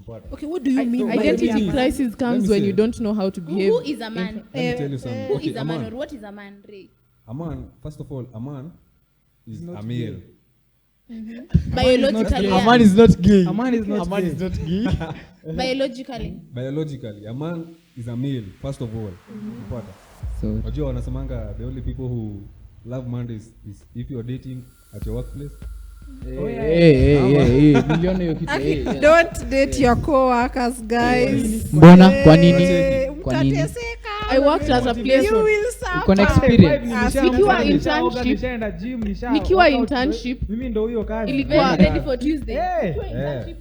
Okay, what do you mean? Identity crisis comes when you don't know how to behave. Who is a man? Let me tell you something. Who is a man, or what is a man, Ray? A man, first of all, a man is a male. Biologically. A man is not gay. A man is not gay. Biologically, a man is a male, first of all. So, Wajua wanasemanga the only people who love Mondays is if you're dating at your workplace. Milioni hiyo kitu. Don't date your co-workers, guys. Mbona? Kwa nini? Mtateseka. I worked as a place. You will suffer. Uko na experience. Nikiwa internship, mimi ndo huyo kazi. ilikuwa ready for Tuesday.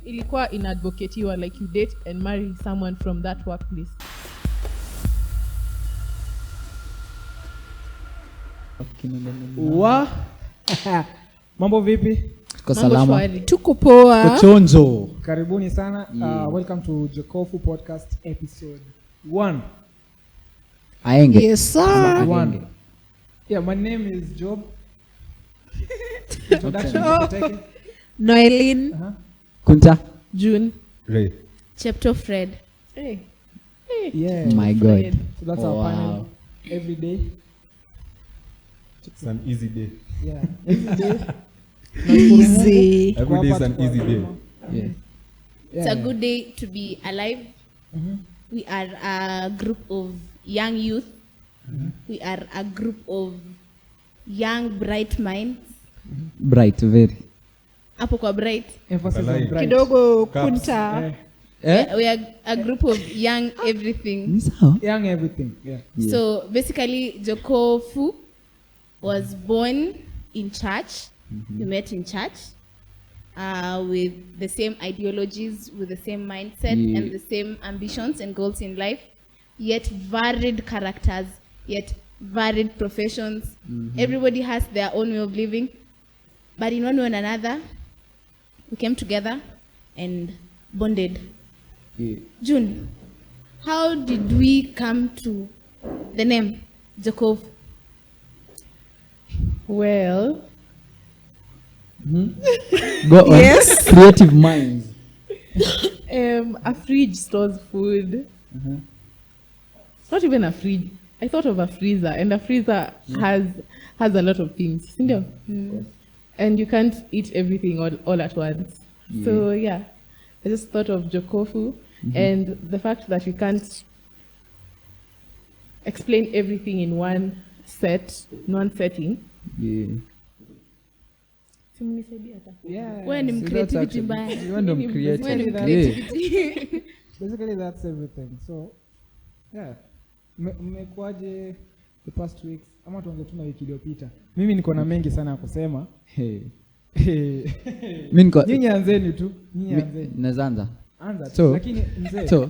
ilikuwa inadvocatiwa like you date and marry someone from that workplace. Mambo vipi? Tuko salama. Tuko poa. Kuchonjo. Karibuni sana. Welcome to Jokofu Podcast episode 1. Aenge. Yes, sir. 1. Yeah, my name is Job. Introduction is taken. Noeline. Kunta. June. Ray. Chapter Fred. Hey. Yeah. My God. So that's our panel every day. It's an easy day. Yeah. Every day. Easy. Every day is an easy day. Yeah. It's a good day to be alive. We are a group of young youth. We are a group of young bright minds. Bright, very. Hapo kwa bright. Emphasis on bright. Kidogo Kunta. We are a group of young everything. Young everything. Yeah. So basically, Jokofu was born in church. We met in church with the same ideologies, with the same mindset, and the same ambitions and goals in life, yet varied characters, yet varied professions. Everybody has their own way of living, but in one way or another, we came together and bonded. June, how did we come to the name Jokofu? Well, Go on. Yes. Creative minds. a fridge stores food. Not even a fridge. I thought of a freezer, and a freezer has a lot of things, and you can't eat everything all at once. So yeah, I just thought of Jokofu, and the fact that you can't explain everything in one setting. Yeah. When in creativity mbaya. Basically that's everything. So yeah. Mmekuaje the past weeks? Ama tuanze tu na wiki iliyopita. Mimi niko na mengi sana ya kusema. Nyinyi anzeni tu. Naanza. Anza. Lakini mzee.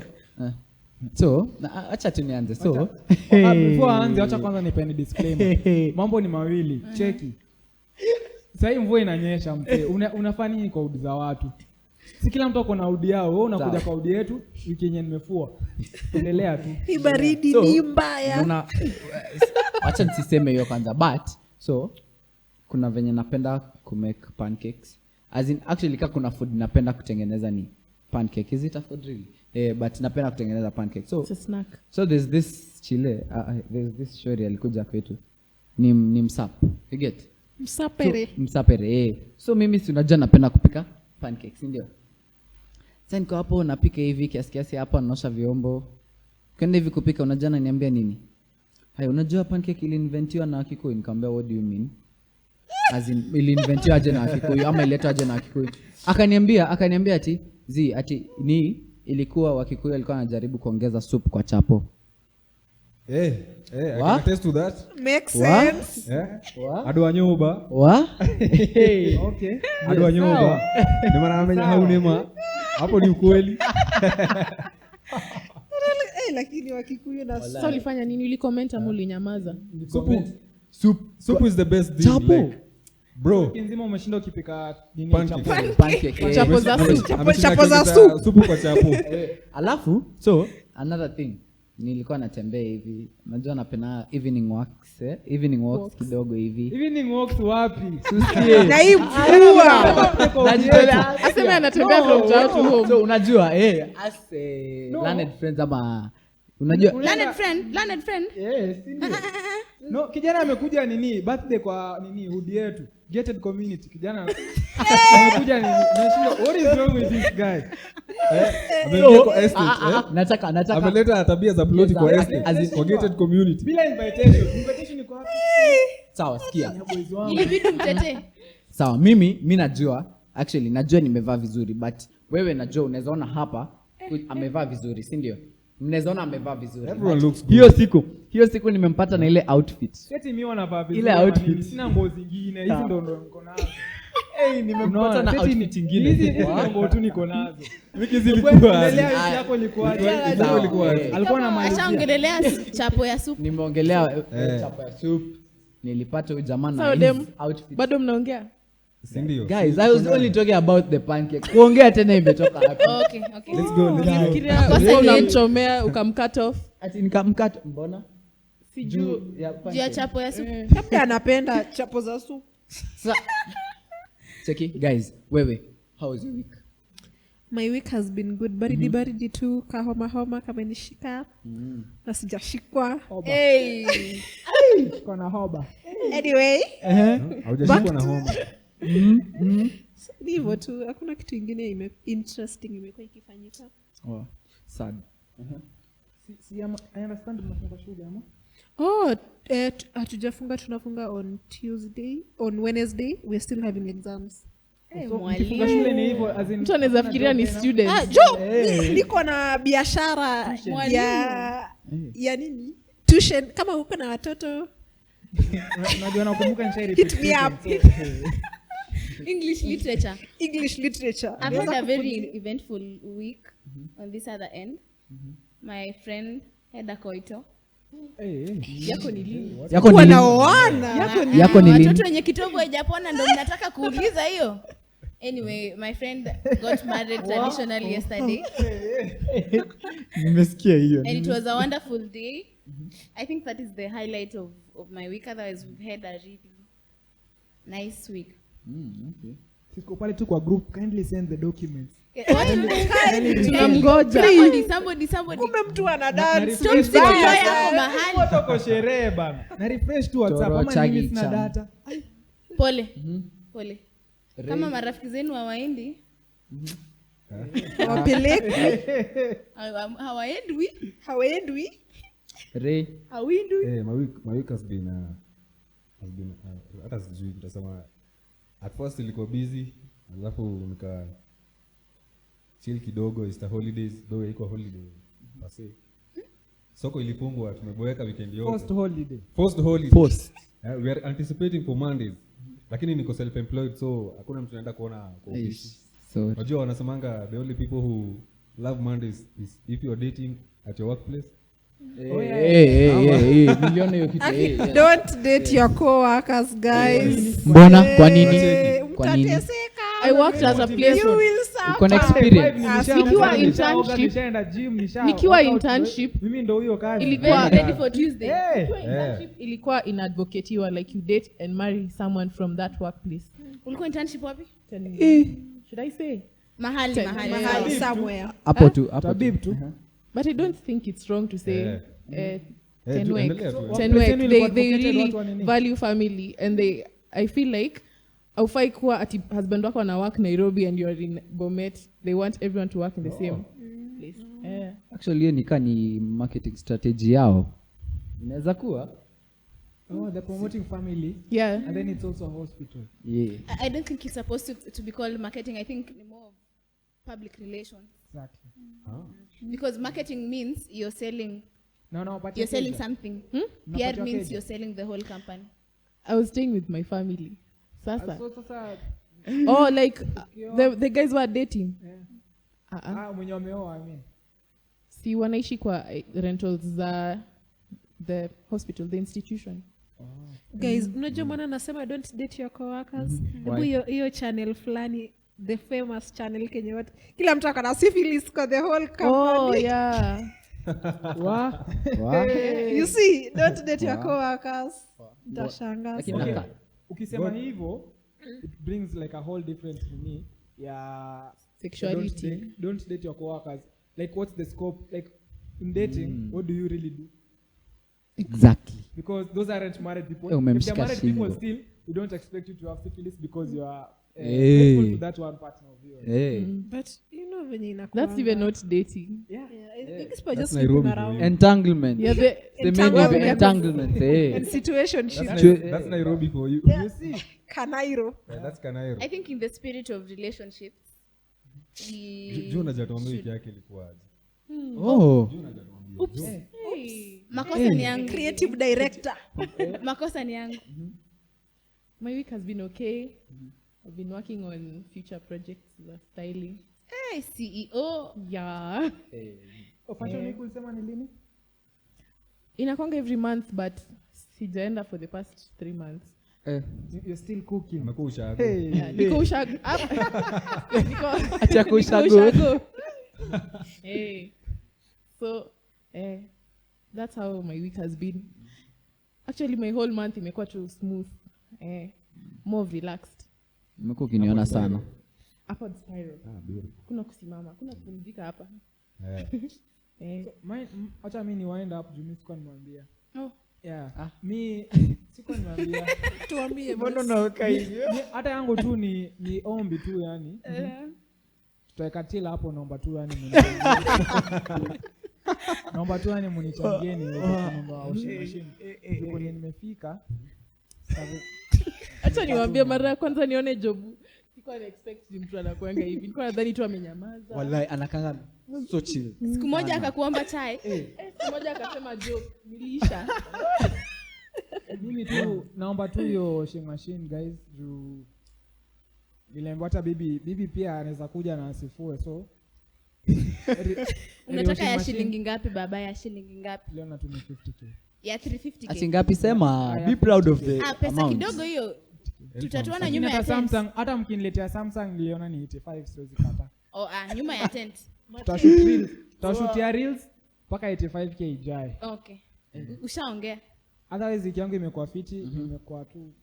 Acha tu nianze. Before aanze acha kwanza nipeni disclaimer. Mambo ni mawili. Cheki. Sasa hii mvua inanyesha mzee. Unafanya nini kwa udi za watu? Si kila mtu akona udi yao. Wewe unakuja kwa udi yetu wiki yenyewe nimefua. Endelea tu. Hii baridi ni mbaya. Acha nisiseme hiyo kwanza, but kuna venye napenda ku make pancakes. As in actually kuna food napenda kutengeneza ni pancake. Is it a food really? But napenda kutengeneza pancake. It's a snack. So there's this chile, there's this shori alikuja kwetu. Ni msap. You get? Msapere. So mimi si unajua napenda kupika pancakes, ndio? Sasa niko hapo napika hivi kiasi hapa naosha vyombo. Kwenda hivi kupika unajua ananiambia nini? Hai, unajua pancake iliinventiwa na Kikuyu. Nikamwambia what do you mean? As in iliinventiwa aje na Kikuyu ama iletwa aje na Kikuyu? Akaniambia ati ni ilikuwa Wakikuyu alikuwa anajaribu kuongeza soup kwa chapo. I can attest to that. Makes sense. Adwa nyoba. Okay. Adwa nyoba. Ni mara amenya haunema. Hapo ni ukweli. Lakini Wakikuyu na sasa ulifanya nini? Ulicomment ama ulinyamaza? Soup is the best dish. Chapo. Bro. Nzima umeshinda ukipika nini pancake. Chapo za soup. Chapo za soup. Supu kwa chapo. Alafu another thing. nilikuwa natembea hivi. Unajua napenda evening walks, evening walks kidogo hivi. Evening walks wapi? Najitolea. Aseme anatembea from town to home. So unajua as learned friends ama unajua Learned friend. Yes, ndio. No, kijana amekuja nini? Birthday kwa nini? Hood yetu. Gated community. Kijana amekuja nini? Nashinda, what is wrong with this guy? Ameingia kwa estate, nataka ameleta tabia za ploti kwa estate, kwa gated community. Bila invitation. Invitation iko wapi? sawa sikia. Boys wangu. Ili vitu mtete. Sawa, mimi najua actually najua nimevaa vizuri but wewe najua unaweza ona hapa amevaa vizuri, si ndio? Mnaweza ona amevaa vizuri. Everyone looks good. Hiyo siku nimempata na ile outfit. Eti mimi wanavaa vizuri. Ile outfit. Sina nguo zingine. Hizi ndo niko nazo. Nimempata na outfit nyingine. Hizi nguo tu niko nazo. Wiki zilikuwa Endelea wiki yako ilikuwa. Alikuwa na malizia. Ashaongelelea chapo ya supu. Nimeongelea chapa ya soup. Nilipata huyu jamaa na So them, his outfit. bado mnaongea? Si ndio? Guys, I was only talking about the pancake. Kuongea tena imetoka hapo. Okay. Let's go. Fikiria Makosa ni- unamchomea ukamcut off. Ati nikamkata mbona? Sijui. Ya Juu ya chapo ya supu. Labda anapenda chapo za supu. Cheki, guys, wewe, how was your week? My week has been good. Baridi tu, kahoma kamenishika. Na sijashikwa. Hey. Iko na hoba. Anyway, Haujashikwa na homa. ni hivyo tu. Hakuna kitu ingine interesting imekuwa ikifanyika. Oh, sad. I understand mnafunga shule ama? Hatujafunga, tunafunga on Tuesday. On Wednesday, we're still having exams. Mkifunga shule ni hivyo as in Mtu anaweza fikiria ni student. Niko na biashara ya nini? Tuition. Kama uko na watoto, unajua nakumbuka nishairi. hit me up. English literature. English literature. I've had a very eventful week on this other end. My friend had a coito. Yako ni lini? Yako ni Wanaoana. Yako ni lini? Watoto wenye kitovu haijapona ndo mnataka kuuliza hiyo. Anyway, my friend got married traditionally yesterday. Nimesikia hiyo. And it was a wonderful day. I think that is the highlight of my week. Otherwise, we've had a really nice week. Okay. Siko pale tu kwa group, kindly send the documents. Tunamgoja. Somebody. Kumbe mtu ana dance. Stop sitting yako mahali. Watu wako sherehe bana. Na refresh tu WhatsApp Toro ama chagi mimi sina cham. data. Pole. Kama marafiki zenu hawaendi, Wapeleke. hawaendwi. Ray. My week has been hata sijui nitasema. At first ilikuwa busy, alafu nika chill kidogo. Easter holidays though ilikuwa holiday basi. Soko ilifungwa, tumeboeka weekend yote. First holiday. We are anticipating for Mondays. Lakini niko self employed, so hakuna mtu anaenda kuona kwa office. So Unajua wanasemanga the only people who love Mondays is if you are dating at your workplace. milioni hiyo kitu. Don't date your co-workers, guys. Mbona? Kwa nini? Kwa nini? Mtateseka. I worked at a place. You will suffer. Uko na experience. Nikiwa internship. Nishaenda gym, Nikiwa internship. Mimi ndo huyo kazi. Ilikuwa Ready for Tuesday. ilikuwa inadvocatiwa like you date and marry someone from that workplace. Ulikuwa internship wapi? Should I say? Mahali. Somewhere. Hapo tu. Tabib tu. But I don't think it's wrong to say Tenwek. Tenwek. They really value family and I feel like aufai kuwa ati husband wako ana work Nairobi and you're in Bomet. They want everyone to work in the same place. Actually hiyo ni marketing strategy yao. Inaweza kuwa. They're promoting family. Yeah. And then it's also a hospital. Yeah. I don't think it's supposed to be called marketing. I think more of public relations. Exactly. Because marketing means you're selling But you're selling something. PR means you're selling the whole company. I was staying with my family. Sasa. So sasa Oh, like the guys were dating. mwenye wameoa I mean. Si wanaishi kwa rentals za the hospital, the institution. Guys, unajua maana nasema don't date your co-workers. Hebu hiyo channel fulani, the famous channel Kenya watu. Kila mtu akana syphilis kwa the whole company. Oh, yeah. Wa. You see, don't date your coworkers. Mtashangaa. Lakini Okay. naka- Ukisema hivyo, it brings like a whole different meaning. Yeah. Sexuality. Don't date your coworkers. Like, what's the scope? Like, in dating, what do you really do? Exactly. Because those aren't married people. Umemshika If they're married shingo. people still, we don't expect you to have syphilis because you are Hey. faithful to that one partner of yours. Hey. But you know venye inakuanga. That's even not dating. Yeah. Yeah, I think it's for That's just Nairobi sleeping for around. you. Entanglement. Yeah, The meaning of entanglement. Hey. And situationship. That's Nairobi for you. Yeah. Kanairo. Yeah, that's Kanairo. I think in the spirit of relationships, Juu unajatuambia wiki yake ilikuwaje. Oh. makosa ni yangu. Creative director. Makosa ni yangu. My week has been okay. I've been working on future projects za styling. Hey, CEO. Yeah. Fashion week ulisema ni lini? Inakwanga every month, but sijaenda for the past 3 months. You're still cooking. Umekuwa ushago. Hey. Yeah, niko ushago. Acha kushago. Ushago. Hey. So, that's how my week has been. Actually, my whole month imekuwa too smooth. More relaxed. Umekuwa ukiniona sana. Upward spiral. Kuna kusimama, kuna kupumzika hapa. Acha mimi ni wind up juu mimi sikuwa nimwambia. Oh. Yeah. Mi sikuwa nimwambia. Tuambie. Mbona unaweka hivyo? Hata yangu tu ni ombi tu yani. Tutaweka tila hapo naomba tu yani mnichangie. Naomba tu yani mnichangie ni mambo ya washing machine. Ndipo nimefika. Acha niwaambie, mara ya kwanza nione job. Sikuwa na expect mtu anakuanga hivi. Nilikuwa nadhani tu amenyamaza. Wallahi anakanga so chill. Siku moja akakuomba chai. Siku moja akasema job, nilisha. Mimi tu naomba tu hiyo washing machine guys juu niliambiwa hata bibi pia anaweza kuja na asifue so Unataka ya shilingi ngapi baba? Ya shilingi ngapi? leo natumia 50k. Ya 350k. Ati ngapi sema? Be proud of the Pesa amount. kidogo hiyo. Tutatuana Lakini nyuma ya hata tent. Samsung, hata mkiniletea Samsung niliona ni 85 siwezi kata. Nyuma ya tent. Tutashutia reels mpaka 85k ijae. Okay. Ushaongea. Otherwise wiki yangu imekuwa fiti, imekuwa tu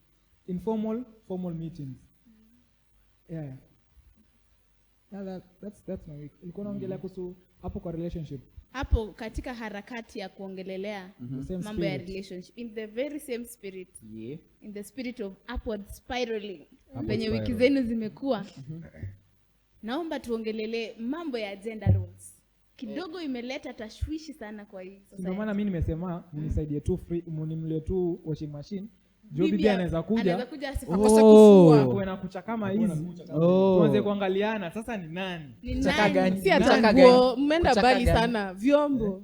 formal meetings. Yeah. That's my week. Ulikuwa unaongelea kuhusu hapo kwa relationship. Hapo katika harakati ya kuongelelea Same mambo ya spirit. relationship in the very same spirit, Yeah. in the spirit of upward spiraling spiral. penye wiki zenu zimekuwa. Naomba tuongelelee mambo ya gender roles. Kidogo imeleta tashwishi sana kwa hii Ndio society. maana mimi nimesema mnisaidie tu free, mnimlie tu washing machine. Job Bibi pia anaweza kuja. Akose kufua. Kuwe na kucha kama hizi. Oh. Tuanze kuangaliana sasa ni nani? Ni Chaka nani? gani? Si hata Kuchaka nguo, gani? mmeenda Kuchaka mbali gani? sana. Vyombo.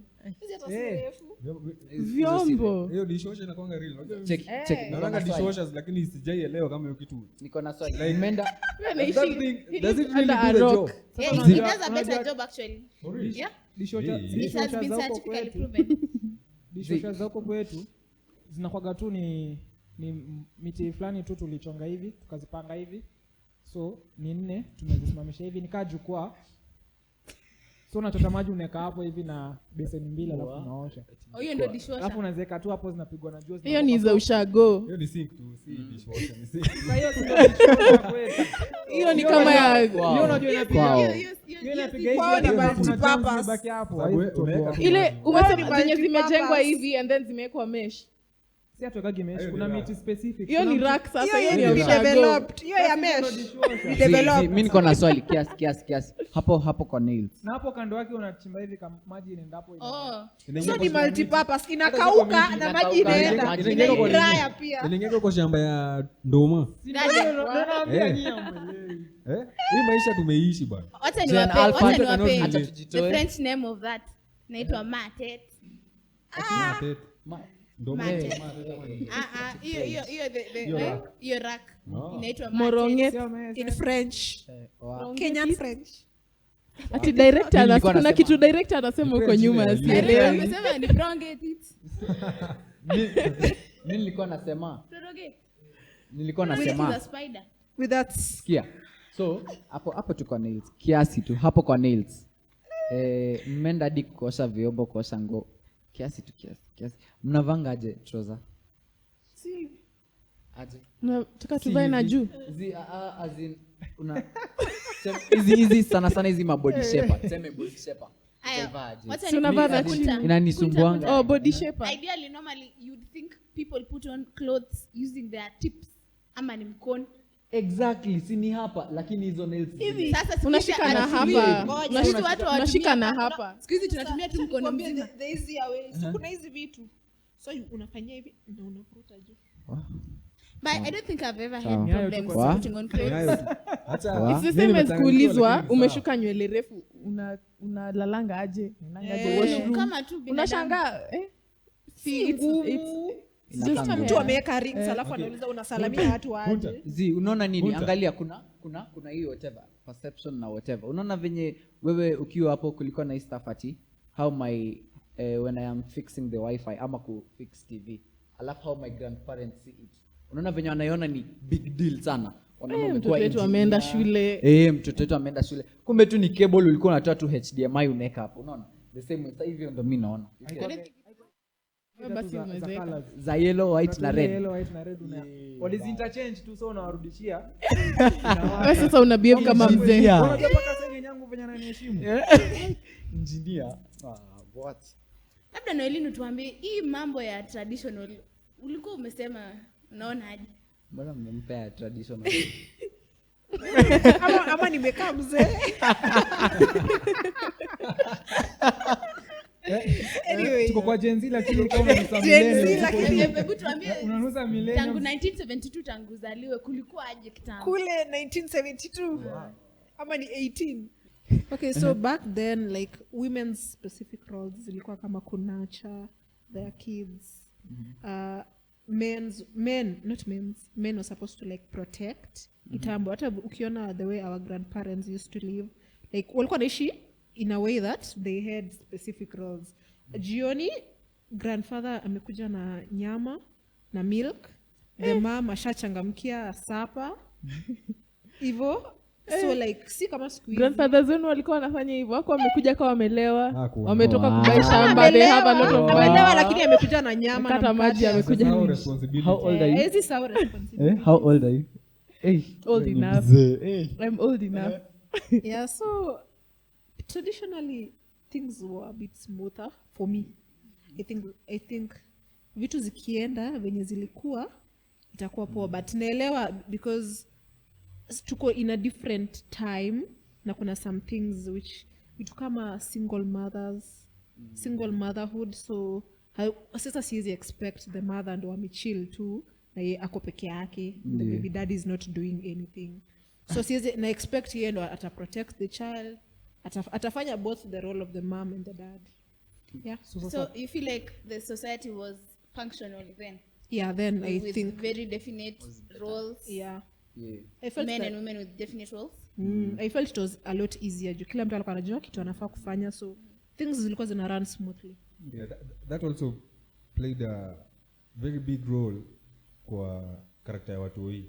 Vyombo. Hiyo dishwasher inakuanga real. Unajua Check. naona dishwashers lakini sijaielewa kama hiyo kitu. Niko na swali. Umeenda He Does lives it really under a do the rock. job? Yeah, Unajua- he does a better unajua- job actually. Yeah. Dishwasher It has been za huko scientifically kwetu. proven. Dishwasher za huko kwetu zinakwaga tu ni miti fulani tu tulichonga hivi, tukazipanga hivi. So ni 4 tumezisimamisha hivi nikaa jukwaa. So unachota maji unaweka hapo hivi na beseni 2 alafu unaosha. Hiyo ndio Alafu dishwasher. unaziweka tu hapo zinapigwa na jua. Hiyo ni za ushago. Hiyo ni sink tu, si dishwasher, ni sink. Sasa hiyo si dishwasher kwetu. Hiyo ni kama ya Hiyo unajua inapiga. Wow. Hiyo inapiga hivi. Kwao ni alafu kuna multipurpose. germs zimebaki hapo. Sababu haizi umeweka kutoboa. tu ile maji. umesema ni zenye multipurpose. zimejengwa hivi and then zimewekwa mesh. Si hatuwekagi mesh, Hiyo kuna ni miti specific. Hiyo Kuna ni mti- rack sasa, Hiyo hiyo ni yenu ya ni ushago. developed. Hiyo ya mesh. Ni developed. Mimi niko na swali kiasi. Hapo kwa nails. Na hapo kando yake unachimba hivi kama maji inaenda hapo. So ni multipurpose. Inakauka na maji inaenda. Maji Ina inaenda. dryer pia. Inaingia kwa shamba ya ndoma. Naambia Eh. nyinyi hamwelewi. Hii maisha tumeishi bwana. Wacha Gen niwape, Alpha wacha cannot niwape relate. Acha the tujitoe. French name of that. Naitwa matet. Ndoma. Matet. Hiyo Hiyo rack. hiyo rack. No. Inaitwa Moronget. Sio meza. In French. Kenyan French. Ati director Mimi nilikuwa kuna nasema- kitu director anasema huko nyuma French ile- asielewi. Amesema ni prongate it. Mimi nilikuwa nasema Prorogate. nilikuwa With the nasema spider. With that. sikia. So hapo tuko nails. Kiasi tu hapo kwa nails. mmeenda hadi kuosha vyombo, kuosha nguo kiasi tu, kiasi. Mnavanga aje trouser? Si Aje? Nataka tuvae na juu. As in una hizi sana hizi mabody shaper. Sema body shaper. What's Unavaa na chini. Inanisumbuanga. Oh, body shaper. Ideally, normally, you'd think people put on clothes using their tips. Ama ni mkono. Exactly, si ni hapa lakini hizo nails. Sasa Unashika na hapa. Unashika na hapa. Siku hizi tunatumia tu mkono mzima. the easier way. So kuna hizi vitu. So unafanyia hivi na unavuta juu. But I don't think I've ever Sawa. had problems Wa? putting on clothes. Hata It's the same as kuulizwa umeshuka nywele refu unalalanga aje? Unalalanga aje washroom? Kama tu binadamu. Unashangaa Si it's just Inakaa mtu ngumu. ameweka rings alafu anauliza unasalamia watu aje. Unaona nini? Punta. Angalia kuna hii whatever perception na whatever. Unaona venye wewe ukiwa hapo kulikuwa na hii stuff ati how my when I am fixing the wifi ama ku fix TV. Alafu how my grandparents see it. Unaona venye wanaiona ni big deal sana. Wanaona mtoto umekuwa wetu ameenda shule. Mtoto wetu ameenda shule. Kumbe tu ni cable ulikuwa unatoa tu HDMI unaweka hapo. Unaona? The same way. Sasa hivyo ndo mimi naona. Basi umeweka. Za yellow, white na red. Yellow, white na red walizi interchange tu, so unawarudishia. Wewe sasa una behave kama mzee. Unajua mpaka sasa yangu venye ananiheshimu. Engineer. What? Labda Noelini tuambie hii mambo ya traditional ulikuwa umesema unaona aje? Mbona mmempea traditional? ama nimekaa mzee. Anyway, Tuko kwa Gen Z lakini kama unanusa Gen Z millennial. lakini Hebu tuambie Unanusa tangu millennial. 1972 tangu uzaliwe kulikuwa aje kitambo? kule 1972 ama ni 18. Okay, so back then like women's specific roles zilikuwa kama kunacha their kids. Men were supposed to like protect kitambo. Hata ukiona the way our grandparents used to live, like walikuwa naishi in a way that they had specific roles. Jioni grandfather amekuja na nyama na milk, the mom ashachangamkia sapa hivyo. So like si kama siku hizi Grandfathers wenu walikuwa wanafanya hivyo. Wako wamekuja kama wamelewa. Hakuna. Wametoka kubai shamba. They have a lot of money. amelewa lakini amekuja na nyama na Kata maji mkate. amekuja. Sasa responsibility. How old are you? Hizi sawa responsibility. How old are you? Old enough. Mzee. I'm old enough. Yeah, so traditionally things were a bit smoother for me. I think vitu zikienda venye zilikuwa itakuwa poa, but naelewa because tuko in a different time na kuna some things which vitu kama single motherhood, so sasa siwezi expect the mother ndo amechill tu na yeye ako peke yake, the baby daddy is not doing anything, so siwezi na expect yeye ndo ata protect the child, atafanya both the role of the mom and the dad. Yeah, So you feel like the society was functional then? yeah, then I with think very definite roles. yeah, Yeah. I felt Men that, and women with definite roles. I felt it was a lot easier juu kila mtu alikuwa anajua kitu anafaa kufanya, so things zilikuwa zina run smoothly. Yeah, that also played a very big role kwa character ya watu hii.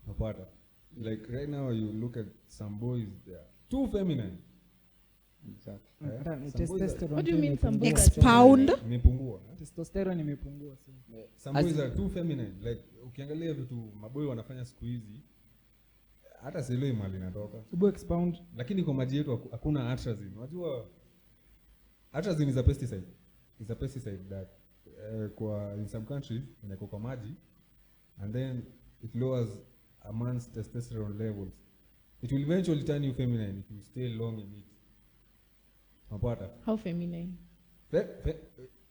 Napata. Like right now you look at some boys, they are too feminine. Exactly. Testosterone. What do you mean some boys? Expound. Imepungua. Testosterone imepungua sana. Some boys are too feminine. Like ukiangalia vitu maboy wanafanya siku hizi hata sielewi mali inatoka. Ubo expound. Lakini kwa maji yetu hakuna atrazine. Unajua atrazine is a pesticide. It's a pesticide that kwa in some countries inako kwa maji and then it lowers a man's testosterone levels. It will eventually turn you feminine if you stay long in it. Unapata? How feminine?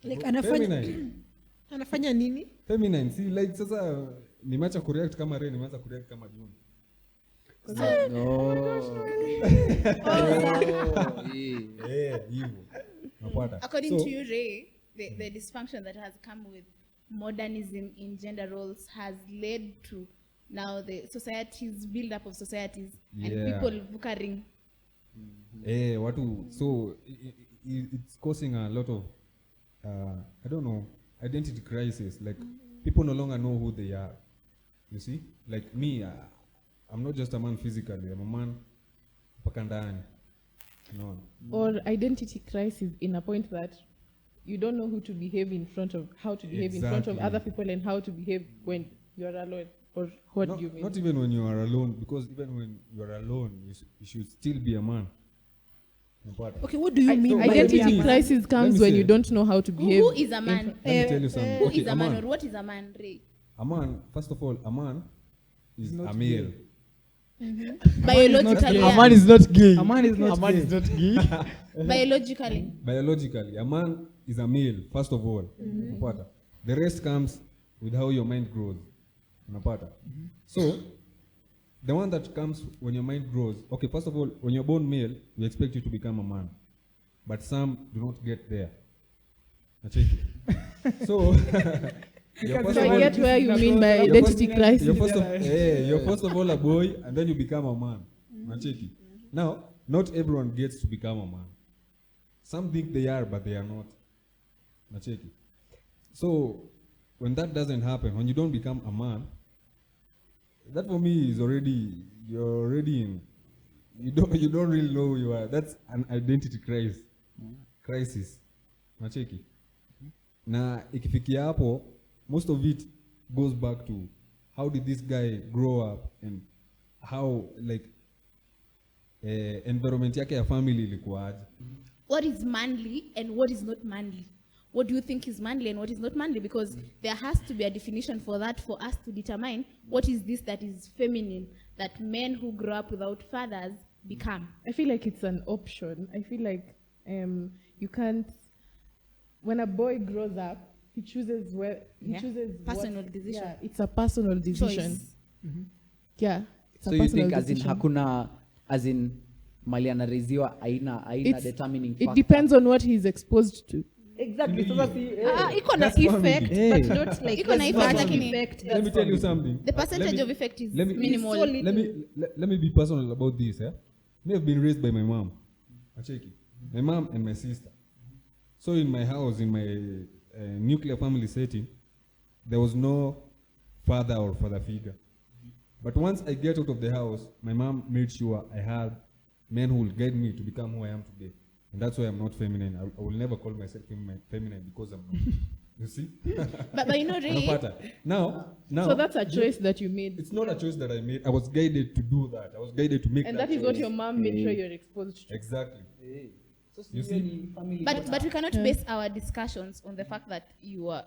Like anafanya nini? Feminine. See like sasa nimeacha kureact kama Ray, nimeanza kureact kama June. Hivyo. Unapata? According to you, Ray, the dysfunction that has come with modernism in gender roles has led to now the societies, build up of societies, and people vukering. Watu, so it's causing a lot of I don't know, identity crisis. Like people no longer know who they are. You see, like me, I'm not just a man physically. I'm a man mpaka ndani. No. Or identity crisis in a point that you don't know who to behave in front of, how to behave in front of Exactly. other people and how to behave when you're alone. Or what Not, do you mean? not even when you are alone, because even when you are alone, you should still be a man. Unapata? Okay, what do you mean by Identity being a man? crisis Let comes me when say- you don't know how to behave. Who is a man? Let me tell you something. Who Okay, is a man or what is a man, Ray? A man, first of all, a man is Not a male. Biologically. gay. A man is not gay. A man is not A man gay. is not gay. Biologically. Biologically, a man is a male, first of all. Unapata? The rest comes with how your mind grows. Unapata? So, the one that comes when your mind grows, okay, first of all, when you're born male, we expect you to become a man. But some do not get there. Nacheki. So, you're first So of I all- get where you mean by You're identity first- crisis. you're first of all a boy, and then you become a man. Nacheki. Now, not everyone gets to become a man. Some think they are, but they are not. Nacheki. So, when that doesn't happen, when you don't become a man, that for me is already, you're already in, you don't really know who you are. That's an identity crisis. Nacheki. Na ikifikia hapo, most of it goes back to how did this guy grow up and how like environment yake ya family ilikuwaje. What is manly and what is not manly? What do you think is manly and what is not manly? Because there has to be a definition for that for us to determine what is this that is feminine, that men who grow up without fathers become. I feel like it's an option. I feel like you can't. When a boy grows up, he chooses where he Yeah. chooses Personal decision. Yeah, it's a personal decision. Choice. Yeah. It's So a you personal think as in decision. hakuna, as in mali anareziwa aina It's- determining It factor? depends on what he's exposed to. Exactly. Sasa si, Iko na That's family. effect, Hey. but not like Iko na there's effect, no lakini- effect. Let me tell you something. The percentage Let me- of effect is let me- minimal. so little. Let me be personal about this. Me have been raised by my mom. Acheki. My mom and my sister. So in my house, in my nuclear family setting, there was no father or father figure. But once I get out of the house, my mom made sure I had men who will guide me to become who I am today. And that's why I'm not feminine. I will never call myself feminine because I'm not. You see? But you know, Ray, Unapata? Now, So that's a choice that you made. it's not a choice that I made. I was guided to do that. I was guided to make And that that is what choice. your mom made sure you're exposed to. Exactly. So You see? but we cannot base our discussions on the fact that you are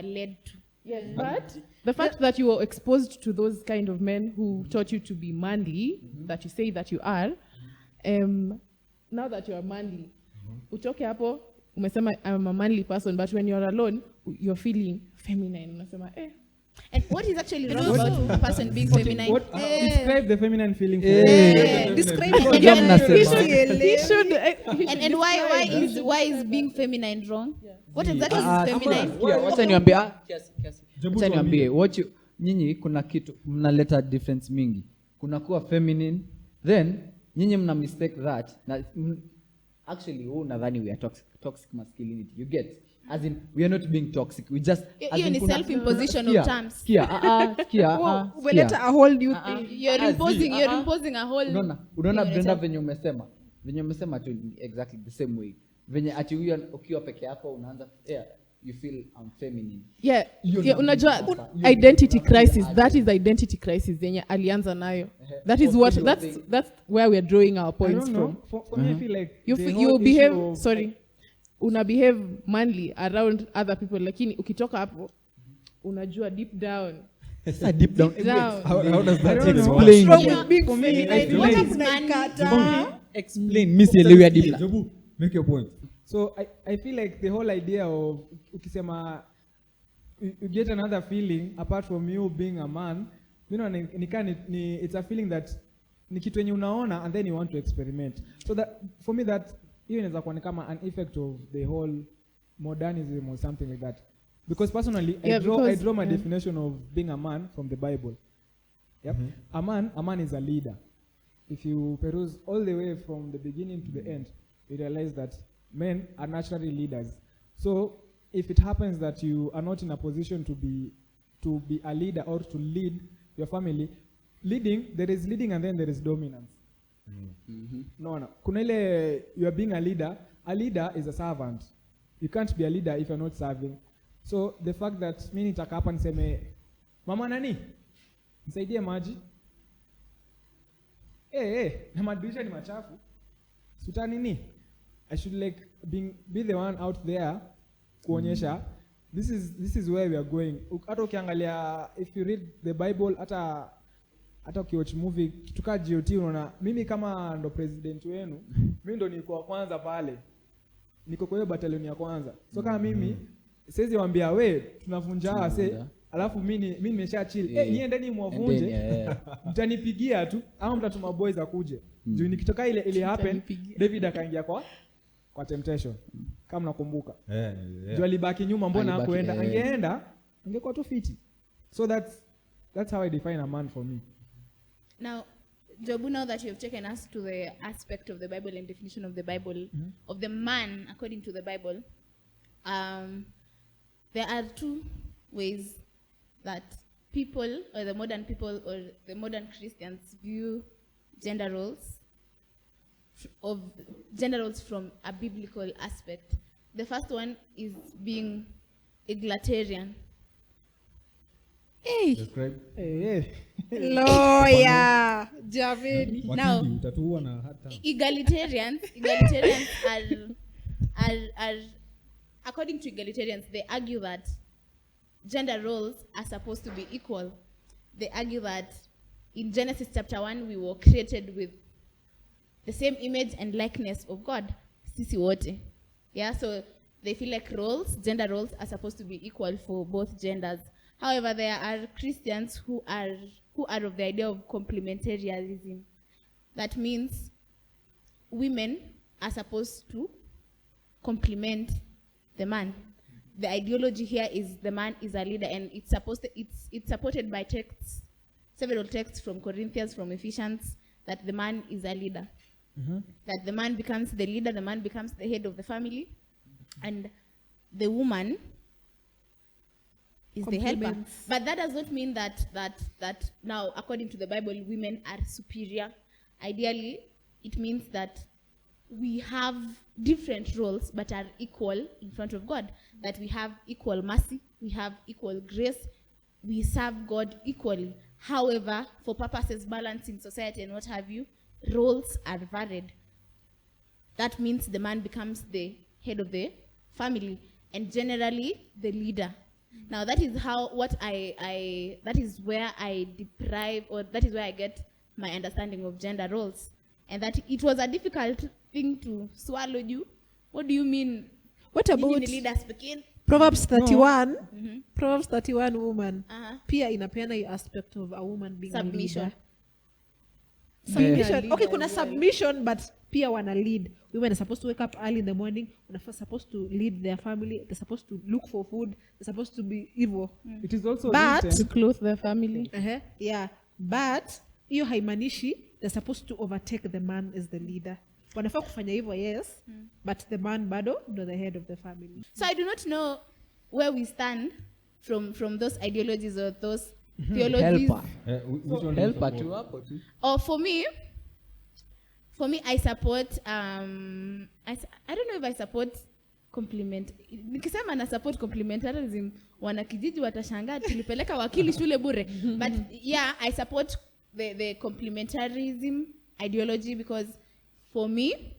led to. Yes, but the fact that you were exposed to those kind of men who taught you to be manly, that you say that you are, now that you are manly, utoke hapo, umesema I'm a manly person, but when you're alone, you're feeling feminine. Unasema, And what is actually wrong about a person being feminine? What, describe the feminine feeling for Describe Ngoja it. mnasema. he should. And why is being feminine wrong? What exactly is feminine? Wacha niambie, kiasi. Jabu Wacha tuambie. niambie, nyinyi kuna kitu mnaleta difference mingi. Kuna kuwa feminine, then nyinyi mna mistake that. Actually, nadhani we are toxic masculinity. You get? As in, we are not being toxic. We just as Hiyo in ni kuna- self-imposition of Sikia, terms. sikia, Umeleta a whole new thing. You're imposing a whole. Unaona thing on Brenda yourself. venye umesema tu ni exactly the same way. Venye ati huyo ukiwa peke yako unaanza you feel I'm feminine. Yeah, Hiyo yeah, ni unajua sasa. identity crisis. That is identity crisis yenye alianza nayo. That is what that's where we are drawing our I points don't from. know. For me, I feel like You the f- whole you issue behave of- sorry. Una behave manly around other people, lakini ukitoka hapo unajua deep down. Sasa deep down. Down. How does I that don't know. Explain. Wrong You with being for me, feminine. I feel What like- is unaikata? Explain. Miss Elewi deep. Jabu, make your point. So I feel like the whole idea of ukisema you get another feeling apart from you being a man, you know, it's a feeling that ni kitu yenye unaona and then you want to experiment. So that for me that hiyo inaweza kuwa ni kama an effect of the whole modernism or something like that. Because personally, I draw my definition of being a man from the Bible. Yep. A man is a leader. If you peruse all the way from the beginning to the end, you realize that men are naturally leaders. So if it happens that you are not in a position to be a leader or to lead your family, there is leading and then there is dominance. No. Kuna ile you are being a leader is a servant. You can't be a leader if you're not serving. So the fact that mimi nitaka hapa niseme mama nani nisaidie maji na madirisha ni machafu suta nini, I should like be the one out there kuonyesha this is where we are going. Hata ukiangalia if you read the Bible, hata ukiwatch movie kituka GOT, unaona mimi kama ndo president wenu mimi ndo niko wa kwanza pale, niko kwa hiyo battalion ya kwanza. So kama mimi siwezi waambia we tunavunja wase alafu mimi nimesha chill niendeni muwavunje mtanipigia tu au mtatuma boys akuje. Juu nikitoka ile happen David akaingia kwa temptation kama nakumbuka. Juu alibaki nyuma, mbona hakuenda? Angeenda angekuwa tu fiti. So that's how I define a man for me. Now, Jobu, now that you have taken us to the aspect of the Bible and definition of the Bible, of the man according to the Bible, there are two ways that people, or the modern people, or the modern Christians view gender roles from a biblical aspect. The first one is being egalitarian. Hey. Describe. Lawyer Javed. Now, utatua na hata egalitarians are according to egalitarians, they argue that gender roles are supposed to be equal. They argue that in Genesis chapter 1 we were created with the same image and likeness of God. Sisi wote. Yeah, so they feel like gender roles are supposed to be equal for both genders. However, there are Christians who are of the idea of complementarianism. That means women are supposed to complement the man. The ideology here is the man is a leader, and it's supported by texts, several texts from Corinthians, from Ephesians, that the man is a leader. That the man becomes the leader, the man becomes the head of the family, and the woman is the helper. But that does not mean that now, according to the Bible, women are superior. Ideally, it means that we have different roles but are equal in front of God. That we have equal mercy, we have equal grace, we serve God equally. However, for purposes balance in society and what have you, roles are varied. That means the man becomes the head of the family and generally the leader. Now that is that is where I get my understanding of gender roles, and that it was a difficult thing to swallow. You, what do you mean? What about leader speaking? Proverbs 31? Proverbs 31 woman. Pia inapeana hii aspect of a woman being Submission. a leader. Submission. Okay, kuna submission, but pia wana lead. Women are supposed to wake up early in the morning. They're supposed to lead their family. They're supposed to look for food. They're supposed to be evil. It is also to clothe their family. Yeah, but hiyo haimanishi they're supposed to overtake the man as the leader. Wanafaa kufanya hivyo, yes, but the man bado ndo the head of the family. So I do not know where we stand from those ideologies or those theologies. Helper. Which one Helper do you tu support? hapo tu. Or for me, I support I don't know if I support complement. Nikisema na support complementarism, wanakijiji watashangaa tulipeleka wakili shule bure. But yeah, I support the complementarism ideology, because for me,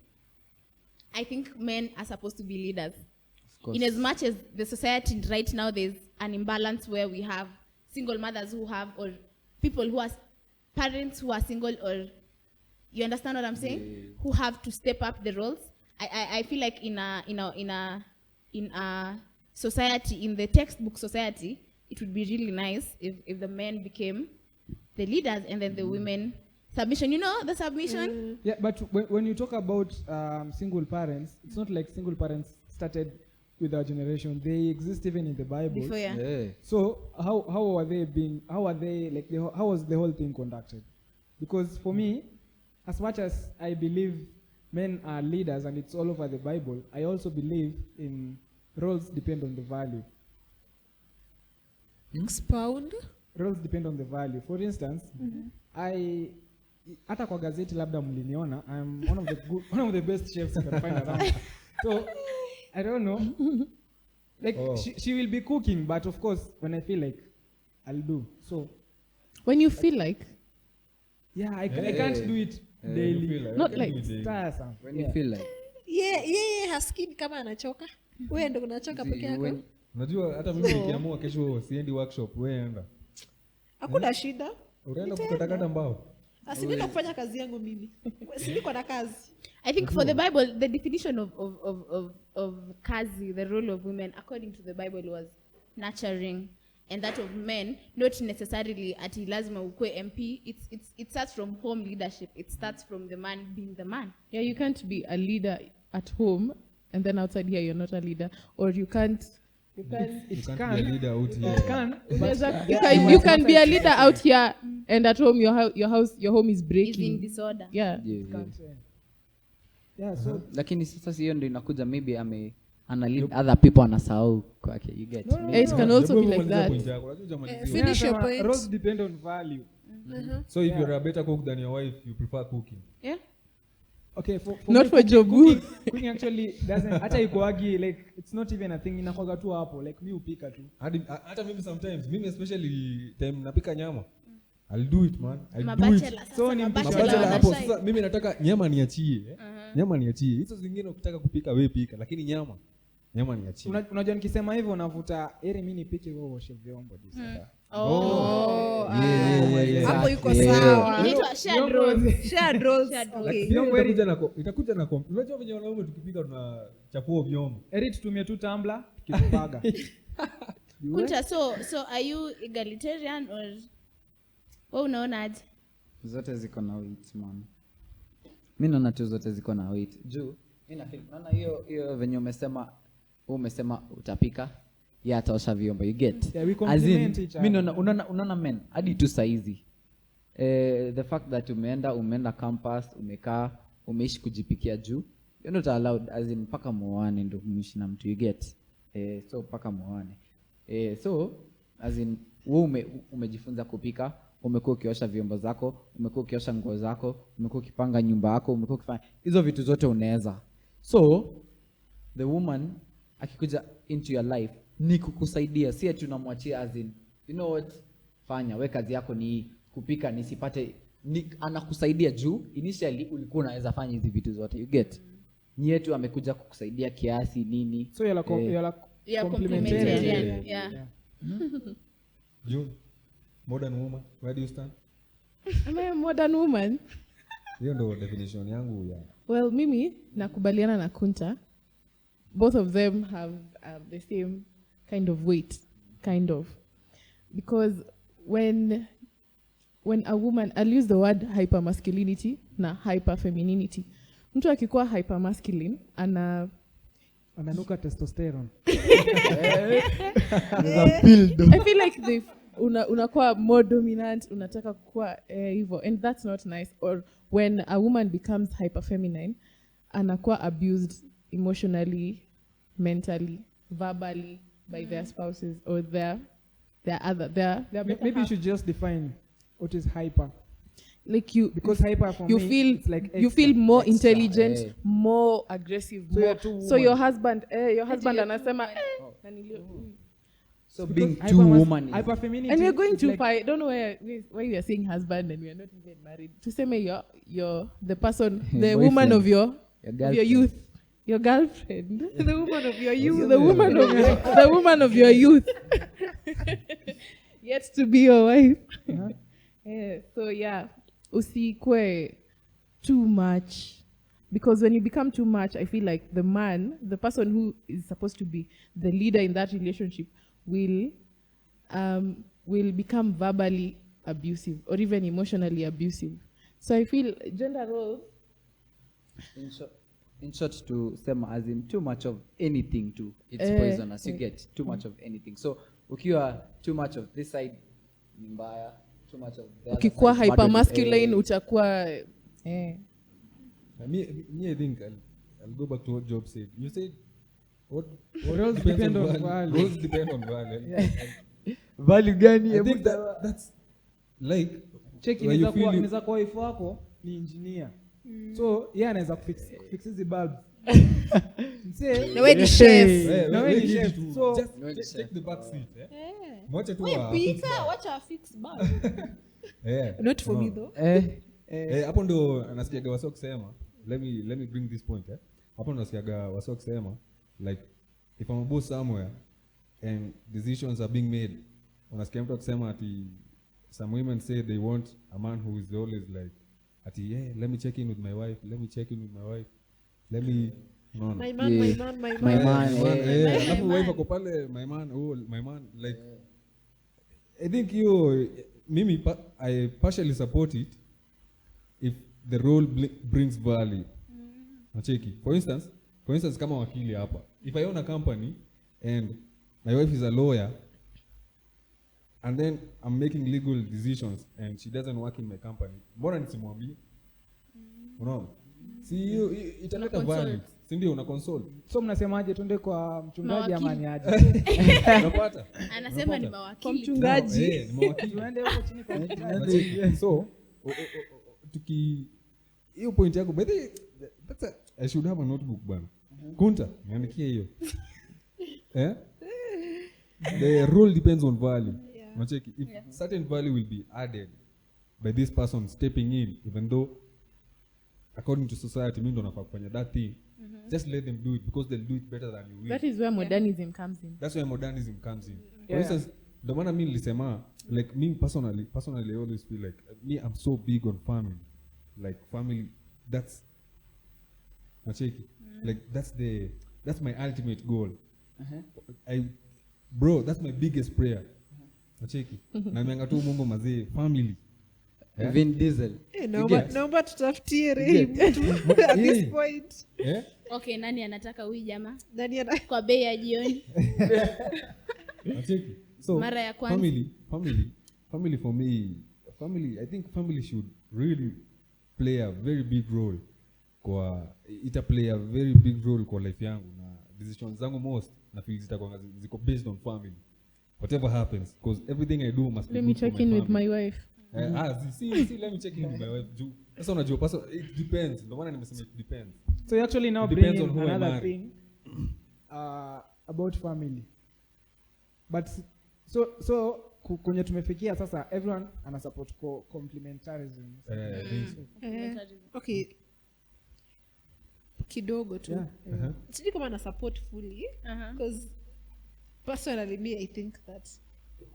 I think men are supposed to be leaders. In as much as the society right now, there's an imbalance where we have single mothers who have, or people who are parents who are single, or you understand what I'm saying? Who have to step up the roles. I feel like in a society, in the textbook society, it would be really nice if the men became the leaders and then the women submission. You know the submission. Yeah, but when you talk about single parents, it's not like single parents started with our generation. They exist even in the Bible. Before, yeah. So how was the whole thing conducted? Because for me, as much as I believe men are leaders and it's all over the Bible, I also believe in roles depend on the value. Expound. Roles depend on the value. For instance, I hata kwa gazeti labda mliniona, I'm one of the best chefs you can find around. So I don't know, like she will be cooking, but of course when I feel like I'll do. So When you feel like, yeah, I can't do it daily. not like Tiresome. When you feel like yeye hasikii kama anachoka, wewe ndo unachoka peke yako. Unajua hata mimi nikiamua kesho siendi workshop, wewe enda. Hakuna shida. Utaenda kukatakata mbao. Asinienda kufanya kazi yangu mimi. Siniko na kazi. I think for the Bible, the definition of kazi, the role of women, according to the Bible, was nurturing, and that of men, not necessarily ati lazima ukue MP. It starts from home leadership. It starts from the man being the man. yeah, you can't be a leader at home and then outside here you're not a leader, or you can't. You can't be a leader out here. It can, You can be a leader out here and at home your home is Is in breaking. disorder. Yeah. yeah, so lakini sasa hiyo ndio inakuja maybe ana lead other people anasahau kwake, you get. It can also be like that. Finish your point. roles depend on value. So if you're a better cook than your wife, you prefer cooking. Yeah. Okay, for Not me, for Jobu. cooking actually doesn't, hata ikuagi, like it's not even a thing, inakwaga tu hapo, like mi upika tu. Hata mimi sometimes, mimi especially time napika nyama, I'll do it man. I'll do it. Mabachela sasa, So ni mabachela Mabachela hapo wanashine. sasa mimi nataka nyama niachie. Nyama niachie. Hizo zingine ukitaka kupika wewe pika, lakini nyama niachie. Unajua nikisema hivyo unavuta eri mimi nipike wewe uoshe vyombo sasa. Hapo yuko sawa. Inaitwa shared roles. Shared roles. Shared roles. Okay. Vyombo itakuja na unajua venye wanaume tukipika tunachafua vyombo. Eri tutumie tu tumbler tukipaga. Kunta, so are you egalitarian or wewe unaona aje? Zote ziko na weight man. Mimi naona tu zote ziko na weight. Juu mimi naona hiyo venye umesema utapika, yeye ataosha vyombo, you get. Yeah, we complement each other. Mimi unaona men hadi tu saizi. The fact that umeenda campus, umekaa, umeishi kujipikia juu, you're not allowed as in paka muoane ndio muishi na mtu, you get. So paka muoane. So as in wewe umejifunza kupika, umekuwa ukiosha vyombo zako, umekuwa ukiosha nguo zako, umekuwa ukipanga nyumba yako, umekuwa ukifanya hizo vitu zote unaweza. So the woman akikuja into your life ni kukusaidia, si ati unamwachia as in you know what, fanya we kazi yako ni kupika nisipate anakusaidia juu initially ulikuwa unaweza fanya hizi vitu zote, you get. Ni yetu amekuja kukusaidia kiasi nini. So you're complementarian. Complementarian. Yeah. June, modern woman, where do you stand? Am I a modern woman? Hiyo ndio definition yangu ya. Well, mimi nakubaliana na Kunta. Both of them have the same kind of weight, kind of. Because when a woman, I'll use the word hypermasculinity na hyperfemininity. Mtu akikuwa hypermasculine ananuka testosterone. I feel like unakuwa more dominant, unataka kuwa hivyo, and that's not nice. Or when a woman becomes hyperfeminine, anakuwa abused emotionally, mentally, verbally by their spouses or their Maybe you should just define what is hyper. Like you, because hyper for you me, feel it's like you feel more extra, intelligent, more aggressive, So more. you're too So your woman. husband anasema So being Because two woman is hyperfemininity, and we're going it's to like, fight. Don't know why we are saying husband and we are not even married. To say you're the person, the woman of your youth, your girlfriend, the woman of your youth, the woman of your youth, yet to be your wife. So yeah, usikwe too much, because when you become too much, I feel like the man, the person who is supposed to be the leader in that relationship, will become verbally abusive or even emotionally abusive. So I feel gender roles. in short to sema as in too much of anything too, it's poisonous, you get too much of anything. So ukiwa too much of this side ni mbaya, too much of the other Ukikuwa side, bado hypermasculine utakuwa Me, I think I'll go back to what Job said. You said what roles depend on value. Roles depend on value. value gani I think that's like Cheki Where you inaweza kuwa feel you- inaweza kuwa wife wako ni engineer. So yeye anaweza kufix hizi bulbs. Msee, Na wewe ni chef. na wewe ni chef. So Just take the back seat, mwache tu Wewe wa fix pika, bar. wacha fix bulb. Eh, Not for me no. though. Hapo ndo nasikiaga wasio kusema, let me bring this point. Hapo ndo nasikiaga wasio kusema, like if I'm a boss somewhere and decisions are being made, unasikia mtu akisema ati some women say they want a man who is always like ati let me check in with my wife, let me check in with my wife, let me no. My man, Yeah. my man, my My man. man, Alafu wife ako pale my man like I think mimi I partially support it if the role brings value. Nacheki. For instance kama wakili hapa. If I own a company and my wife is a lawyer and then I'm making legal decisions and she doesn't work in my company, mbona nisimwambie? Unaona? Si hiyo italeta value. Si ndio una console? so mnasemaje twende kwa mchungaji ama ni aje? Unapata? Anasema ni Kwa mawakili. mchungaji. Ni mawakili. Tuende huko chini kwa mchungaji. Unacheki? So hiyo point yako by the way, I should have a notebook bana. Kunta, niandikie hiyo. The role depends on value. Unacheki? If certain value will be added by this person stepping in, even though according to society mimi ndo nafaa kufanya that thing, just let them do it because they'll do it better than you will. That is where modernism comes in. That's where modernism comes in. For Yeah. instance, the maana mimi nilisema like me personally I always feel like me I'm so big on family. Like family, that's nacheki. Like that's my ultimate goal. Bro, that's my biggest prayer. Nacheki. Na mianga tu Mungu mazee family. Vin Diesel. Naomba tutafutie Ray mtu at this point. Okay, nani anataka huyu jamaa Nani ana kwa bei ya jioni? Nacheki. So Mara ya kwanza. family for me, I think family should really play a very big role play a very big role kwa life yangu na decisions zangu most na feel zitakuwa ziko based on family. Whatever happens, because everything I do must be Let me good for check my in with family. my wife. See, let me check in with my wife. Sasa unajua it depends. Ndio maana nimesema it depends. So you actually now It depends bring in on who I another marry. thing about family. But so kwenye tumefikia sasa everyone ana support complementarism. okay. Kidogo tu. Yeah. Sijui kama na support fully because personally me I think that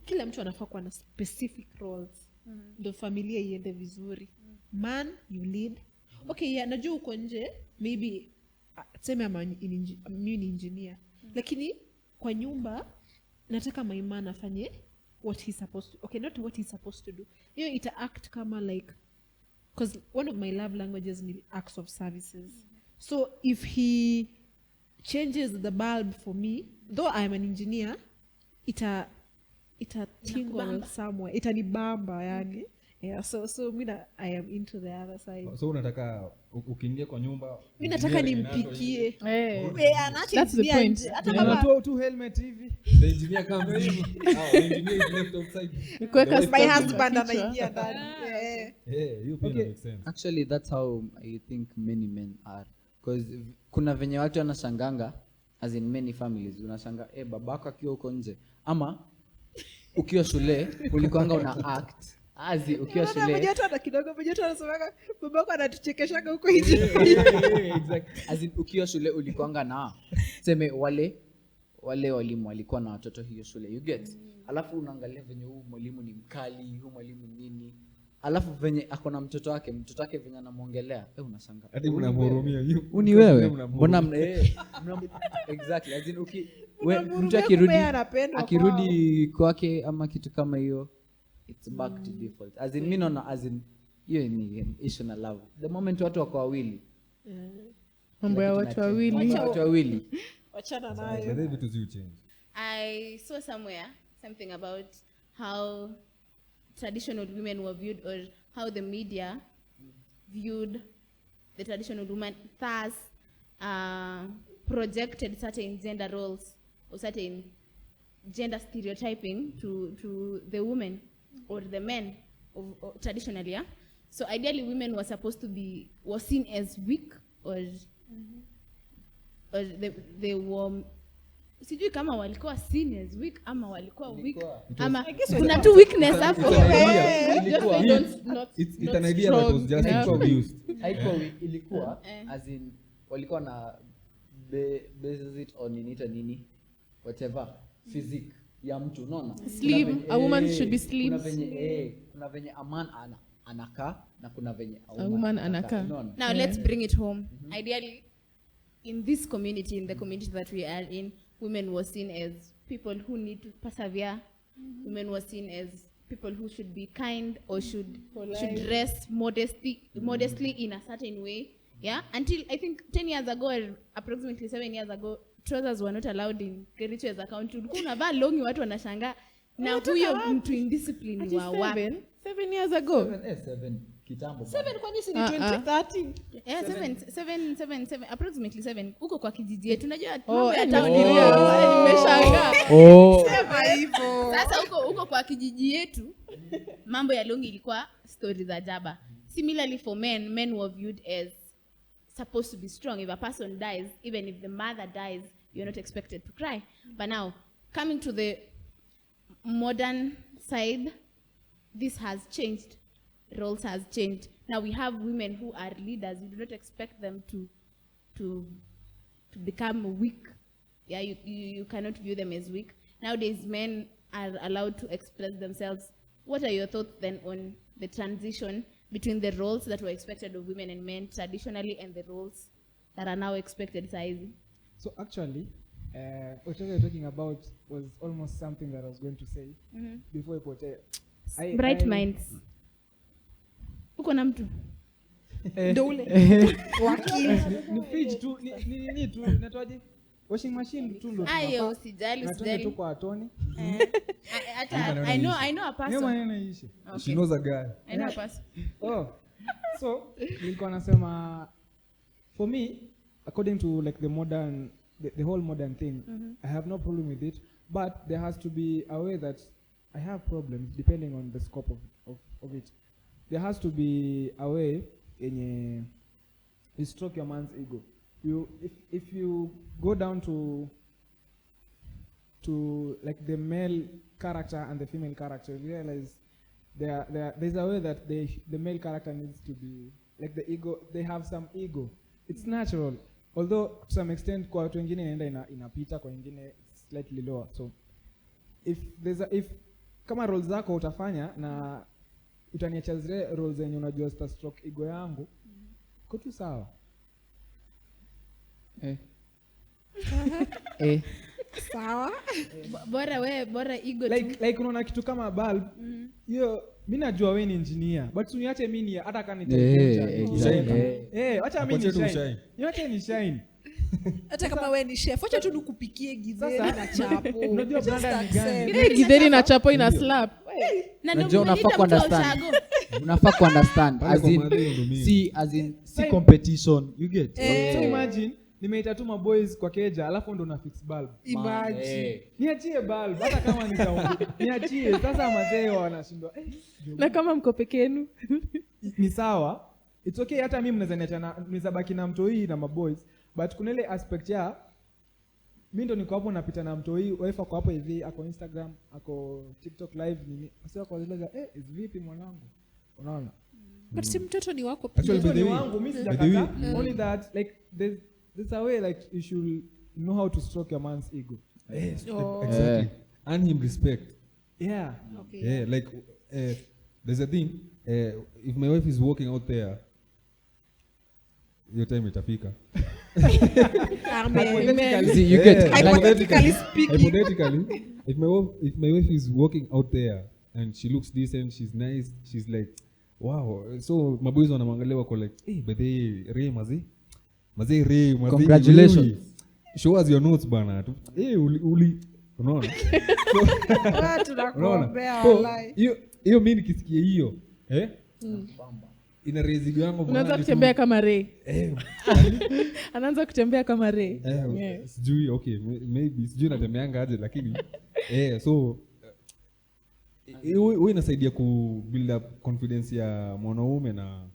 kila mtu anafaa kuwa na specific roles ndo familia iende vizuri. Man you lead. Okay, yeah, najua uko nje maybe tuseme mimi ni engineer lakini kwa nyumba nataka my man afanye what he's supposed to, okay, not what he's supposed to do. Hiyo ita act kama like, because one of my love languages ni acts of services. So if he changes the bulb for me, though I'm an engineer, ita tingle somewhere, itanibamba yani. Yeah, so I am into the other side. So unataka ukiingia kwa nyumba Mimi nataka nimpikie. That's the point. Hata kama tu helmet hivi. the engineer comes in, the engineer is left outside. Kuweka my stuff in husband the kichwa. anaingia ndani. You pay makes sense. Actually, that's how I think many men are. Because kuna venye watu wanashanganga, as in many families, unashanga, babako akiwa huko nje. Ama, ukiwa shule, ulikuanga una act. Ukiwa shule. Mwenyewe kidogo anasemaga babako anatuchekeshaga huko nje. Exactly. As in, ukiwa shule ulikuanga na seme wale walimu walikuwa na watoto hiyo shule, you get. Alafu unaangalia venye huu mwalimu ni mkali, huu mwalimu nini. Alafu venye akona mtoto wake venye anamuongelea, unashangaa. Hadi mnamhurumia. Uni wewe. Mbona exactly. As in mtu akirudi kwake ama kitu kama hiyo, it's back to default. As in mimi naona as in hiyo ni issue na love. The moment watu wako wawili. Mambo ya watu wawili. Wachana nayo. Vitu zi change. I saw somewhere something about how traditional women were viewed, or how the media viewed the traditional woman, thus projected certain gender roles or certain gender stereotyping to the women or the men traditionally, yeah. So ideally, women were supposed to be seen as weak, or they were. Sijui kama walikuwa seen as weak ama walikuwa weak ama kuna tu weakness hapo. It's an idea that was just introduced. Haikuwa ilikuwa as in walikuwa na bases it on nini whatever physique ya mtu unaona. Slim, a woman should be slim. Kuna venye a man anakaa na kuna venye a woman anakaa. Now let's bring it home. Ideally, in this community, in the community that we are in, women were seen as people who need to persevere. Women were seen as people who should be kind or should dress modestly in a certain way. Yeah, until I think 10 years ago, or approximately 7 years ago, trousers were not allowed in Kericho's account. Ulikuwa unavaa longi watu wanashangaa na huyo mtu indiscipline wa wapi? 7 years ago. 7 kitambo. 7 kwani si ni 2013? Yeah, 7 approximately 7 huko kwa kijiji yetu. Unajua Oh, mambo ya town nimeshangaa. Sema hivyo. Sasa huko kwa kijiji yetu mambo ya longi ilikuwa story za jaba. Similarly for men were viewed as supposed to be strong. If a person dies, even if the mother dies, you're not expected to cry. But now, coming to the modern side, this has changed. Roles has changed. Now we have women who are leaders. You do not expect them to become weak. Yeah, you cannot view them as weak. Nowadays, men are allowed to express themselves. What are your thoughts then on the transition between the roles that were expected of women and men traditionally and the roles that are now expected saizi? So actually, what you were talking about was almost something that I was going to say before I Bright minds. Uko na mtu? Ndio ule. Wakili. Ni fridge tu, ni tu, natoaje? Washing machine tu ndo. Ayo, usijali. Tu kwa Tony. I know a person. Yeye anaishi. Okay. She knows a guy. I know a person. Oh. So, nilikuwa nasema for me, according to like the whole modern thing, I have no problem with it, but there has to be a way that I have problems depending on the scope of it. There has to be a way in you stroke your man's ego. If you go down to like the male character and the female character, you realize there's a way that the male character needs to be like the ego. They have some ego. It's natural, although to some extent kwa watu wengine inaenda inapita, kwa wengine slightly lower. So if kama roles zako utafanya na utaniacha zile roles zenye unajua sta stroke ego yangu, kutu sawa. Sawa. Bora ego like unaona kitu kama bulb hiyo mimi najua wewe ni engineer but uniache mimi hata kama nitakuja acha mimi ni shine niache ni shine hata kama wewe ni chef acha tu nikupikie githeri na chapo. Unajua branda ni gani? Githeri na chapo ina slap. Unajua unafaa kuunderstand as in si competition you get. So imagine nimeita tu maboys kwa keja alafu ndo na fix bulb. Imagine. Niachie bulb hata kama nitaondoka. Niachie sasa mazee wanashindwa. Na kama mko peke yenu ni sawa. It's okay hata mimi mnaweza baki na mtoi na maboys but kuna ile aspect ya mimi ndo niko hapo napita na mtoi wife ako hapo hivi ako Instagram ako TikTok live nini. Sasa kwa zile za is vipi mwanangu? Unaona? But si mtoto ni wako pia. Mtoto ni wangu mimi sijakata. Only that like there's a way like you should know how to stroke your man's ego. Exactly. And him respect. Yeah. Okay. Yeah, like there's a thing if my wife is walking out there your time itafika. You get Hypothetically speaking. Hypothetically, if my wife is walking out there and she looks decent, she's nice, she's like wow. So my boys wanamwangalia wako like hey but Ray mazi Ray congratulations. Show us your notes bana. Hey uli unaona? Watu nakuombea wallahi. Hiyo mimi nikisikia hiyo ina rezigo yangu bana. unaanza kutembea kama Ray. Anaanza kutembea kama Ray. Sijui okay maybe sijui natembeanga aje lakini so Huwa inasaidia kubuild up confidence ya mwanaume na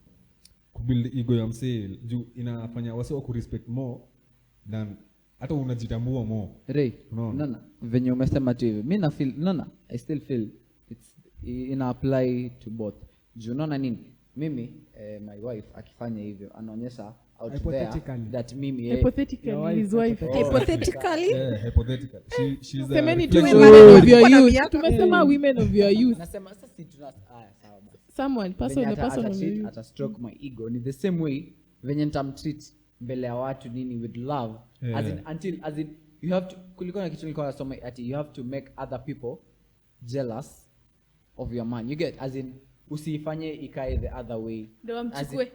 kubuild ego ya msee juu inafanya wase wa kurespect more than hata unajitambua more. Ray, nana venye umesema tu hivi, mimi na feel nana, I still feel it's ina apply to both. Juu unaona nini? Mimi my wife akifanya hivyo anaonyesha out there Hypothetically. that mimi Hypothetically, his wife. Hypothetically. Yeah, hypothetical. She's a Semeni tu reflection- women of Uko your na youth. miaka. Tumesema women of your youth. nasema sasa si tuna sawa basi. Someone, person Venye on the person of your youth. ata stroke my ego ni the same way venye nitamtreat mbele ya watu nini with love as in you have to kulikuwa na kitu nilikuwa nasoma ati you have to make other people jealous of your man, you get, as in usifanye ikae the other way, Ndio As in- wamchukue.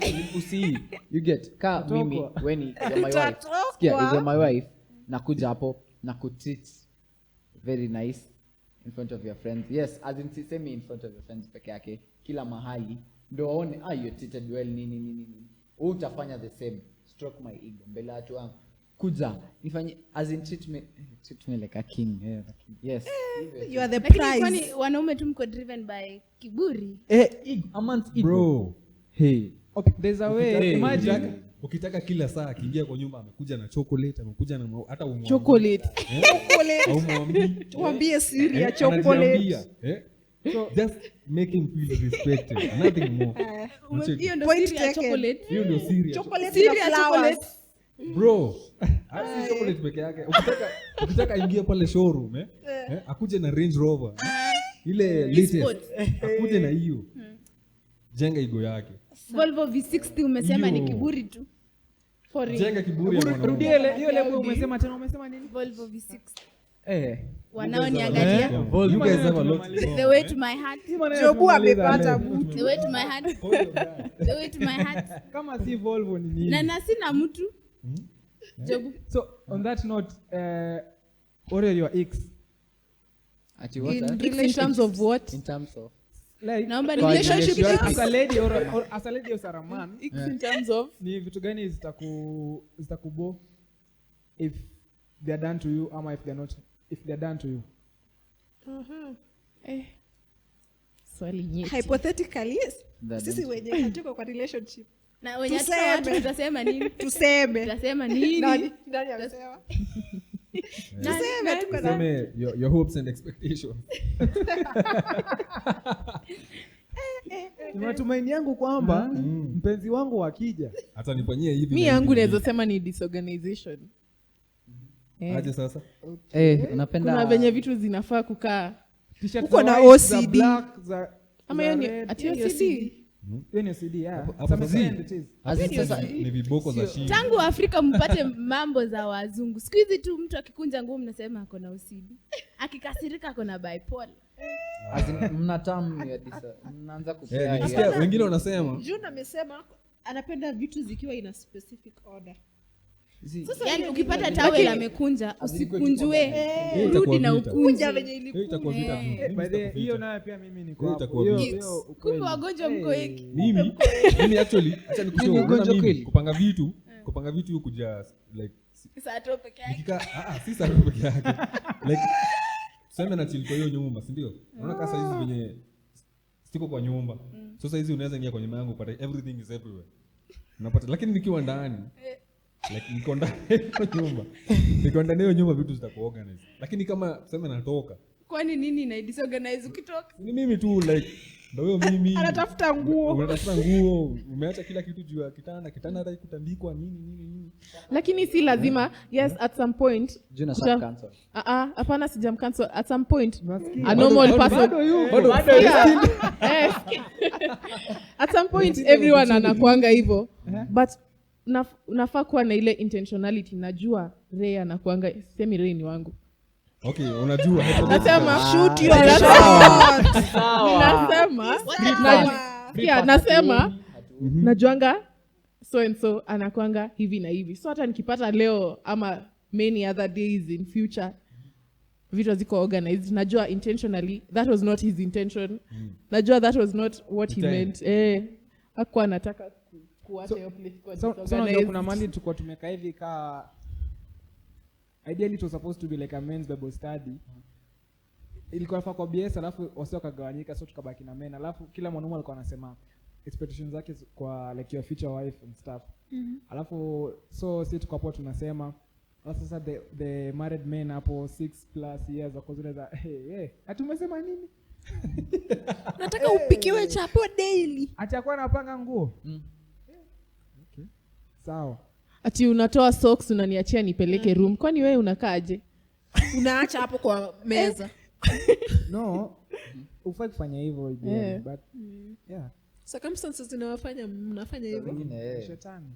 as in usi you get ka mimi when you're my wife Utatokwa. sikia if you're my wife nakuja hapo na kutreat very nice in front of your friends, yes, as in sisemi in front of your friends peke yake, kila mahali ndio waone you're treated well nini wewe utafanya the same, stroke my ego mbele ya watu wangu, kuja nifanye as in treat me like a king, yeah, like, yes, You are the Lakini prize. kwani wanaume tu mko driven by kiburi? ego, a man's ego, Bro. hey, Okay, there's a way. Hey, Imagine ukitaka kila saa akiingia kwa nyumba amekuja na chocolate, amekuja na hata umwambie. Chocolate. Au umwambie. Tuambie siri ya Anajiambia, chocolate. just make him feel respected, nothing more. Unacheki? Hiyo ndio Point siri ya taken. chocolate. Hiyo ndio siri ya Chocolate Siri na ya flowers. chocolate. bro. Hata chocolate peke yake. Ukitaka ingie pale showroom akuje na Range Rover. Ile latest. Akuje na hiyo. Jenga ego yake. Volvo V60 umesema ni Hiyo. kiburi tu. Jenga kiburi ya mwanaume. rudia ile hiyo level umesema tena, umesema nini? Volvo V60. eh, Wanaoniangalia. You guys have a lot. The way to my heart. Hii maneno Jobu tumemaliza amepata leo. mtu. The way to my heart. The way to my heart. Kama si Volvo ni nini? Na sina mtu. Jobu. So on that note, what are your ex? ati what In terms of what? in terms of Like Naomba ni Kwa relationship relationship. as a lady or as a lady or a man, In terms of ni vitu gani zitakubo if they are done to you ama if they're done to you? swali nyeti. Hypothetically, yes. That Sisi don't- wenye hatuko kwa relationship. na wenye Tuseme. hata watu tutasema nini? Tuseme. Tutasema nini? Nani amesema? Tuseme tuko na Tuseme your hopes and expectations. Ni matumaini yangu kwamba mpenzi wangu wakija Hata nifanyie hivi. Mi na yangu hivi. naweza sema ni disorganization. Aje sasa? unapenda Kuna venye vitu zinafaa kukaa. t-shirt Uko za na white, za OCD. black, za Ama za hiyo ni red. ati OCD. Hiyo ni OCD, yeah. Hapo Some sasa- extent it is. as in sasa Ni viboko za shii. Tangu Afrika mpate mambo za wazungu. Siku hizi tu mtu akikunja nguo mnasema ako na OCD. Akikasirika ako na bipolar. as in mnatam ya mnaanza kupea Nilisikia wengine wanasema June amesema anapenda vitu zikiwa in a specific order. Yaani ukipata tawel amekunja, usikunjue. hiyo Rudi itakuwa na vita. ukunje. Kunja venye Hiyo ilikuwa. itakuwa vita tu. Mimi By the way, sitakuficha. hiyo nayo pia mimi niko Hiyo hapo. itakuwa Hiyo- vita. hiyo Kumbe ukweli. wagonjwa mko wengi. Mimi actually acha nikushow. Ni ugonjwa Unaona kweli? mimi kupanga vitu hiyo kuja like Saa tu peke yake. nikikaa si sababu peke yake. Like tuseme na chill kwa hiyo nyumba, si ndio? Unaona kasa hizi venye siko kwa nyumba. Sasa hizi unaweza ingia kwa nyumba yangu upate everything is everywhere. Unapata lakini nikiwa ndani like niko ndani ya nyumba. Niko ndani ya nyumba vitu zitakuwa organized. Lakini kama tuseme natoka Kwani nini na disorganize ukitoka? ni mimi tu like ndio huyo mimi Anatafuta nguo. unatafuta nguo, umeacha kila kitu juu ya kitanda hata kutandikwa nini. Lakini si lazima. Yes, at some point. Juna kuta- sub cancel. Hapana, sijam cancel. At some point Unasikia? a normal person. Bado Yeah. At some point everyone anakuanga hivyo. But unafaa kuwa na ile intentionality. Najua Ray anakuanga, semi Ray ni wangu. okay, unajua Nasema Shoot your Nasema- shot. nasema najuanga so and so anakuanga hivi na hivi, so hata nikipata leo ama many other days in future vitu ziko organized, najua intentionally that was not his intention. Najua that was not what he Intent. meant. Hakuwa anataka kuacha hiyo place kwa So unajua disorganized. kuna mali tulikuwa tumekaa hivi ideally it was supposed to be like a men's Bible study. ilikuwa nafaa kwa BS alafu wasi wakagawanyika, so tukabaki na men, alafu kila mwanaume alikuwa anasema expectations zake kwa like your future wife and stuff. Alafu so si tukapo tunasema alafu sasa the married men hapo 6+ years wako zile za ati umesema nini? Nataka upikiwe chapo daily. Ati akuwa anapanga nguo. Okay. Sawa. Ati unatoa socks unaniachia nipeleke room. Kwani wewe unakaaje? Unaacha hapo kwa meza. No. Ufai kufanya hivyo ideally, but yeah. Circumstances zinawafanya mnafanya hivyo. Shetani.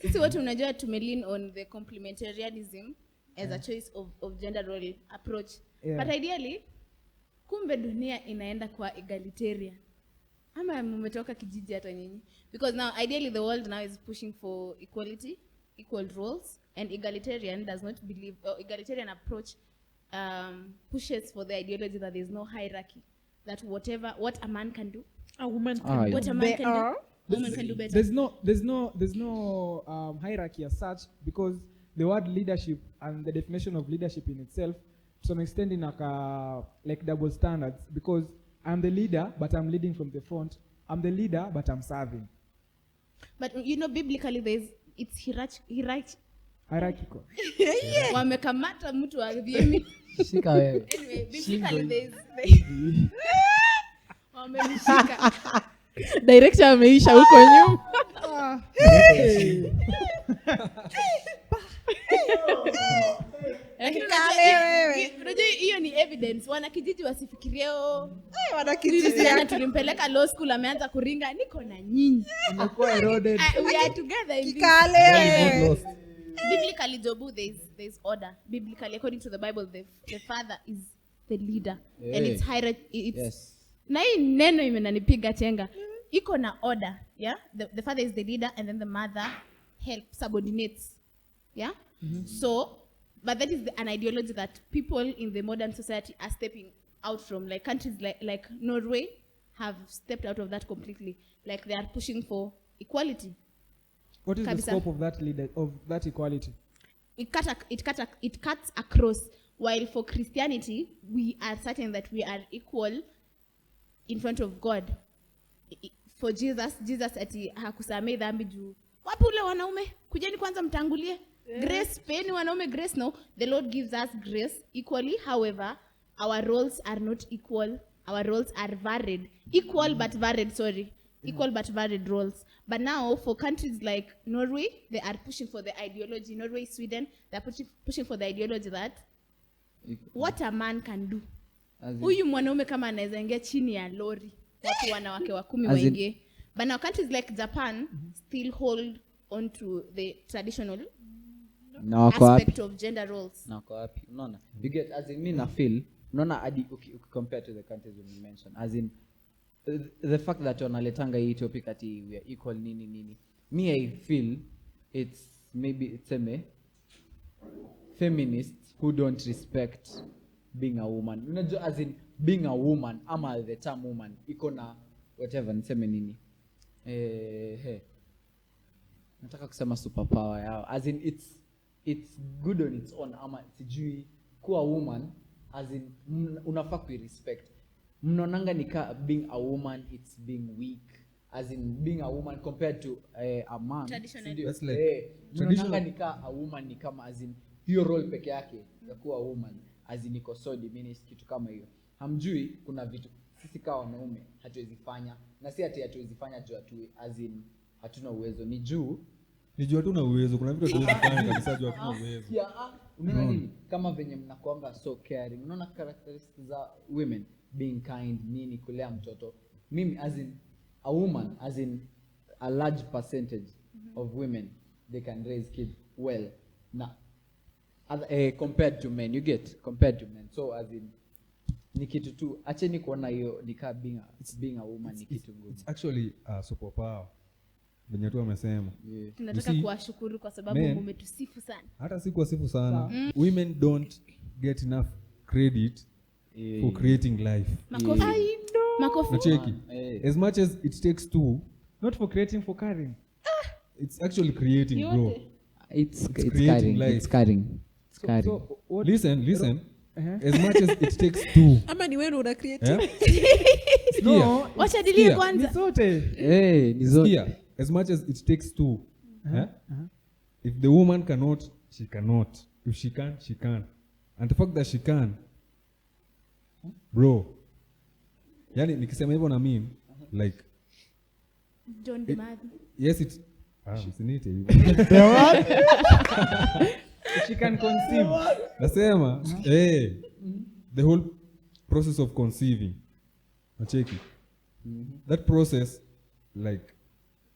Sisi wote unajua tumelean on the complementarianism as a choice of gender role approach. But ideally kumbe dunia inaenda kwa egalitarian. Ama mmetoka kijiji hata nyinyi? Because now ideally the world now is pushing for equality, equal roles, and egalitarian does not believe, or egalitarian approach pushes for the ideology that there is no hierarchy, that what a man can do, a woman can do. What a man can do, woman can do better. There's no hierarchy as such, because the word leadership and the definition of leadership in itself to some extent in like double standards, because I'm the leader but I'm leading from the front, I'm the leader but I'm serving. But you know biblically it's Hierarchical. Yeah. Wamekamata mtu wa vyemi. Shika wewe. Anyway, biblically wamemshika. Director ameisha huko nyuma. Unajua hiyo ni evidence. Wanakijiji wasifikirie wanakijiji jana tulimpeleka law school ameanza kuringa niko na nyinyi. Amekuwa eroded. We are together in this. Biblically, Jobu, there's order. Biblically, according to the Bible, the father is the leader, and it's hierarchy. Yes. Na hii neno imenanipiga chenga. Iko na order, yeah. The father is the leader, and then the mother helps, subordinates, yeah. So, but that is an ideology that people in the modern society are stepping out from. Like countries like Norway have stepped out of that completely. Like they are pushing for equality. What is the scope of that equality? It cuts across. While for Christianity, we are certain that we are equal in front of God. For Jesus ati hakusamei dhambi juu. Wapi ule wanaume? Kujeni kwanza mtangulie. Grace, peni wanaume grace. No, the Lord gives us grace equally. However, our roles are not equal. Our roles are varied. Equal but varied, sorry. Equal but varied roles. But now, for countries like Norway, they are pushing for the ideology. Norway, Sweden, they are pushing for the ideology that what a man can do. Huyu mwanaume kama anaweza ingia chini ya lori, watu wanawake wa 10 waingie. But now countries like Japan still hold on to the traditional aspect of gender roles. Na kwa wapi? Unaona? You get, as in me na feel, unaona hadi compared to the countries we mentioned, as in the fact that wanaletanga hii topic ati we are equal nini. Me I feel it's maybe feminists who don't respect being a woman. Unajua as in being a woman ama the term woman iko na whatever niseme nini. Nataka kusema superpower yao. As in it's good on its own ama sijui kuwa woman as in unafaa kuirespect. Mnonanga nika being a woman it's being weak, as in being a woman compared to a man. That's like Mnonanga nika a woman ni kama as in hiyo role peke yake ya kuwa woman as in iko so diminished kitu kama hiyo. Hamjui kuna vitu sisi kama wanaume hatuwezi fanya, na si ati hatuwezi fanya juu as in hatuna uwezo, ni juu hatuna uwezo. Kuna vitu hatuwezi fanya kabisa juu hatuna uwezo. Unaona nini kama venye mnakuanga so caring, unaona characteristics za women being kind, nini, kulea mtoto. Mimi as in a woman, as in a large percentage of women they can raise kids well na compared to men, you get, compared to men. So as in ni kitu tu acheni kuona hiyo nika being a woman ni kitu ngumu. It's actually a superpower venye tu amesema. Tunataka kuwashukuru kwa sababu mmetusifu sana. Hata si kuwasifu sana. Women don't get enough credit for creating life. Makofi. Nacheki. As much as it takes two, not for creating, for carrying. It's actually creating, bro. It's carrying life. It's carrying. Listen. as much as it takes two. ama ni wewe una create Eh? No, wacha dilie Sikia. ni kwanza. zote. Ni zote. Here, as much as it takes two. If the woman cannot, she cannot. If she can, she can. And the fact that she can, bro. Yani nikisema hivyo na mimi, like, John Demadhi. yes it. Msinite hivyo. She can conceive. Nasema, the whole process of conceiving. Nacheki. That process, like,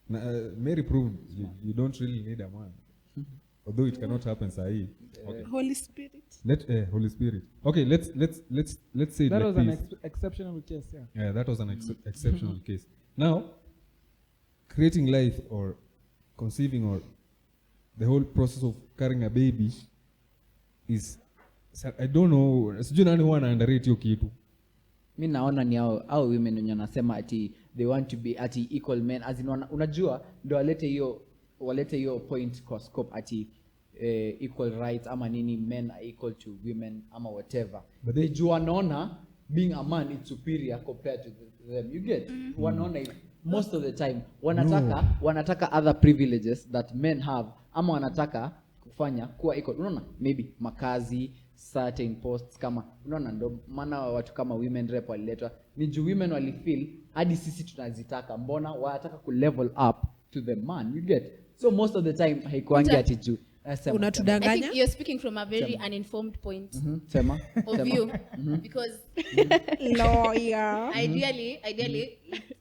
Mary proved you don't really need a man. Although it cannot happen sahi. Okay. Holy Spirit. Holy Spirit. Okay, let's say it That like was an this. exceptional case, yeah. Yeah, that was an exceptional case. Now, creating life or conceiving or the whole process of carrying a baby is, I don't know, sijui nani huwa na underrate hiyo kitu. Mi naona ni au women wenye wanasema ati they want to be ati equal men, as in unajua ndo walete hiyo point kwa scope ati equal rights ama nini, men are equal to women ama whatever. But They juu wanaona being a man is superior compared to them. You get? Wanaona most of the time wanataka other privileges that men have, ama wanataka kufanya kuwa equal. Unaona, maybe makazi, certain posts, kama unaona, ndo maana watu kama women rep waliletwa, ni juu women walifeel hadi sisi tunazitaka, mbona wanataka ku level up to the man. You get? So most of the time haikuangi ati juu I Unatudanganya? think you're speaking from a very uninformed point sema of view because Lawyer. ideally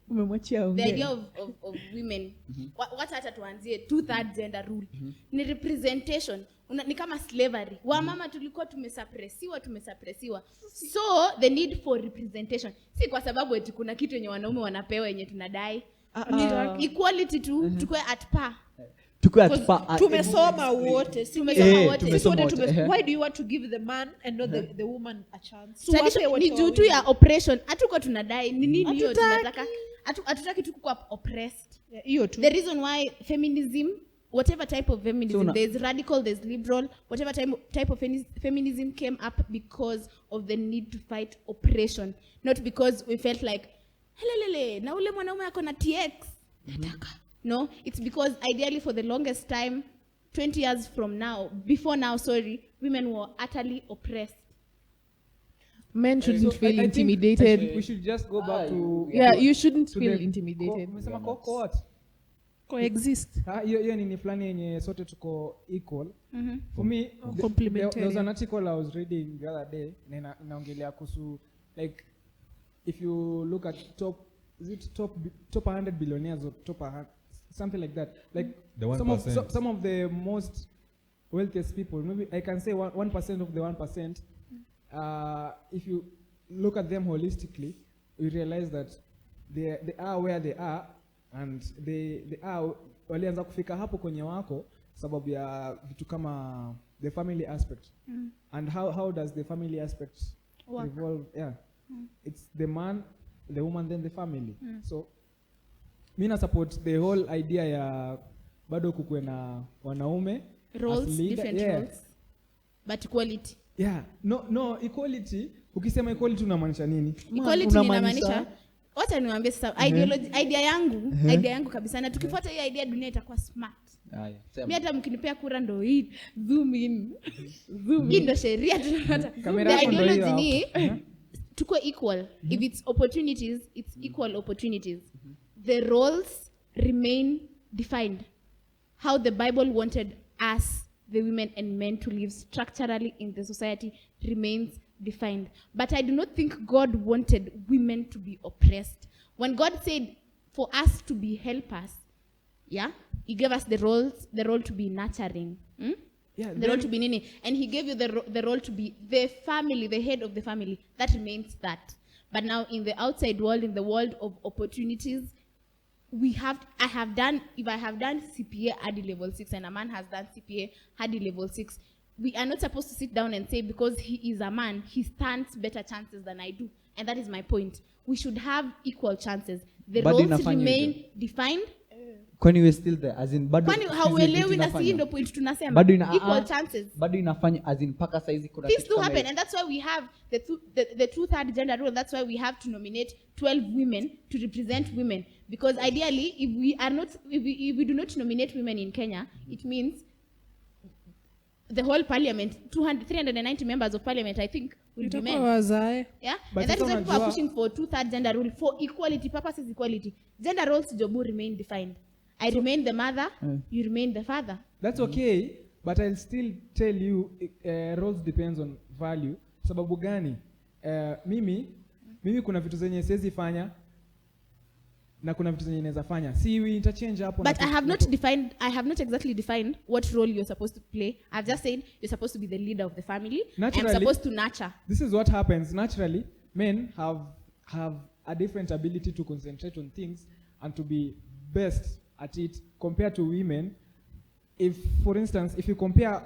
Umemwachia the ongea. idea of women what hata tuanzie 2/3 gender rule ni representation. Ni kama slavery. Wamama tulikuwa tumesuppressiwa, so the need for representation si kwa sababu eti kuna kitu yenye wanaume wanapewa yenye tunadai. Ni equality tu, tukue at par. Tumesoma wote. Tumesoma wote. Sisi wote why do you want to give the man and not the woman a chance? Tradition ni juu tu ya oppression. Hatuko tunadai ni nini hiyo tunataka. Hatutaki tu kuwa oppressed. Hiyo tu. The reason why feminism, whatever type of feminism, there's radical, there's liberal, whatever type of feminism came up because of the need to fight oppression, not because we felt like helelele na ule mwanaume ako na TX nataka. No, it's because ideally for the longest time, 20 years from now, before now, women were utterly oppressed. Men shouldn't So, feel I think intimidated. we should just go back to You shouldn't to feel the intimidated. umesema what? Coexist. Hiyo nini fulani yenye sote tuko equal. For me, there was an article I was reading the other day na inaongelea kuhusu, like, if you look at top 100 billionaires or top 100, something like that, like The 1%. some of the most wealthiest people, maybe I can say 1% of the 1%, if you look at them holistically, you realize that they are where they are, and they are walianza kufika hapo kwenye wako sababu ya vitu kama the family aspect. And how does the family aspect revolve? It's the man, the woman, then the family. So mi na support the whole idea ya bado kukue na wanaume Roles, as leader. different roles, but equality. No, equality, ukisema equality unamaanisha nini? Equality inamaanisha, wacha niwaambie sasa, idea yangu kabisa, na tukifuata hiyo idea dunia itakuwa smart. Mimi hata mkinipea kura ndo hii zoom in. Hii ndo sheria tunapata. The ideology ni tuko equal. If it's opportunities, it's equal opportunities. The roles remain defined. How the Bible wanted us, the women and men, to live structurally in the society remains defined. But I do not think God wanted women to be oppressed. When God said for us to be helpers, He gave us the role to be nurturing. The role to be nini. And He gave you the role to be the family, the head of the family. That remains that. But now in the outside world, in the world of opportunities, if I have done CPA at level 6 and a man has done CPA at level 6, we are not supposed to sit down and say because he is a man, he stands better chances than I do. And that is my point. We should have equal chances. The roles remain defined. Kwani we still there as in bado Kwani hauelewi na si ndio point tunasema bado ina equal chances. Bado inafanya as in paka size kuna Things do happen, and that's why we have the two-third gender rule. That's why we have to nominate 12 women to represent women. Because ideally, if we do not nominate women in Kenya, it means the whole parliament, 390 members of parliament, I think, will be men. Yeah, But and that is why people are unajua- pushing for two-third gender rule for equality purposes. Equality, gender roles jobu remain defined. I remain the mother, you remain the father. That's okay, but I'll still tell you roles depends on value. Sababu gani? Mimi kuna vitu zenye siwezi fanya na kuna vitu zenye naweza fanya. See, we interchange hapo. But I have not exactly defined what role you're supposed to play. I've just said you're supposed to be the leader of the family. I'm supposed to nurture. This is what happens naturally. Men have a different ability to concentrate on things and to be best at it compared to women. If, for instance, if you compare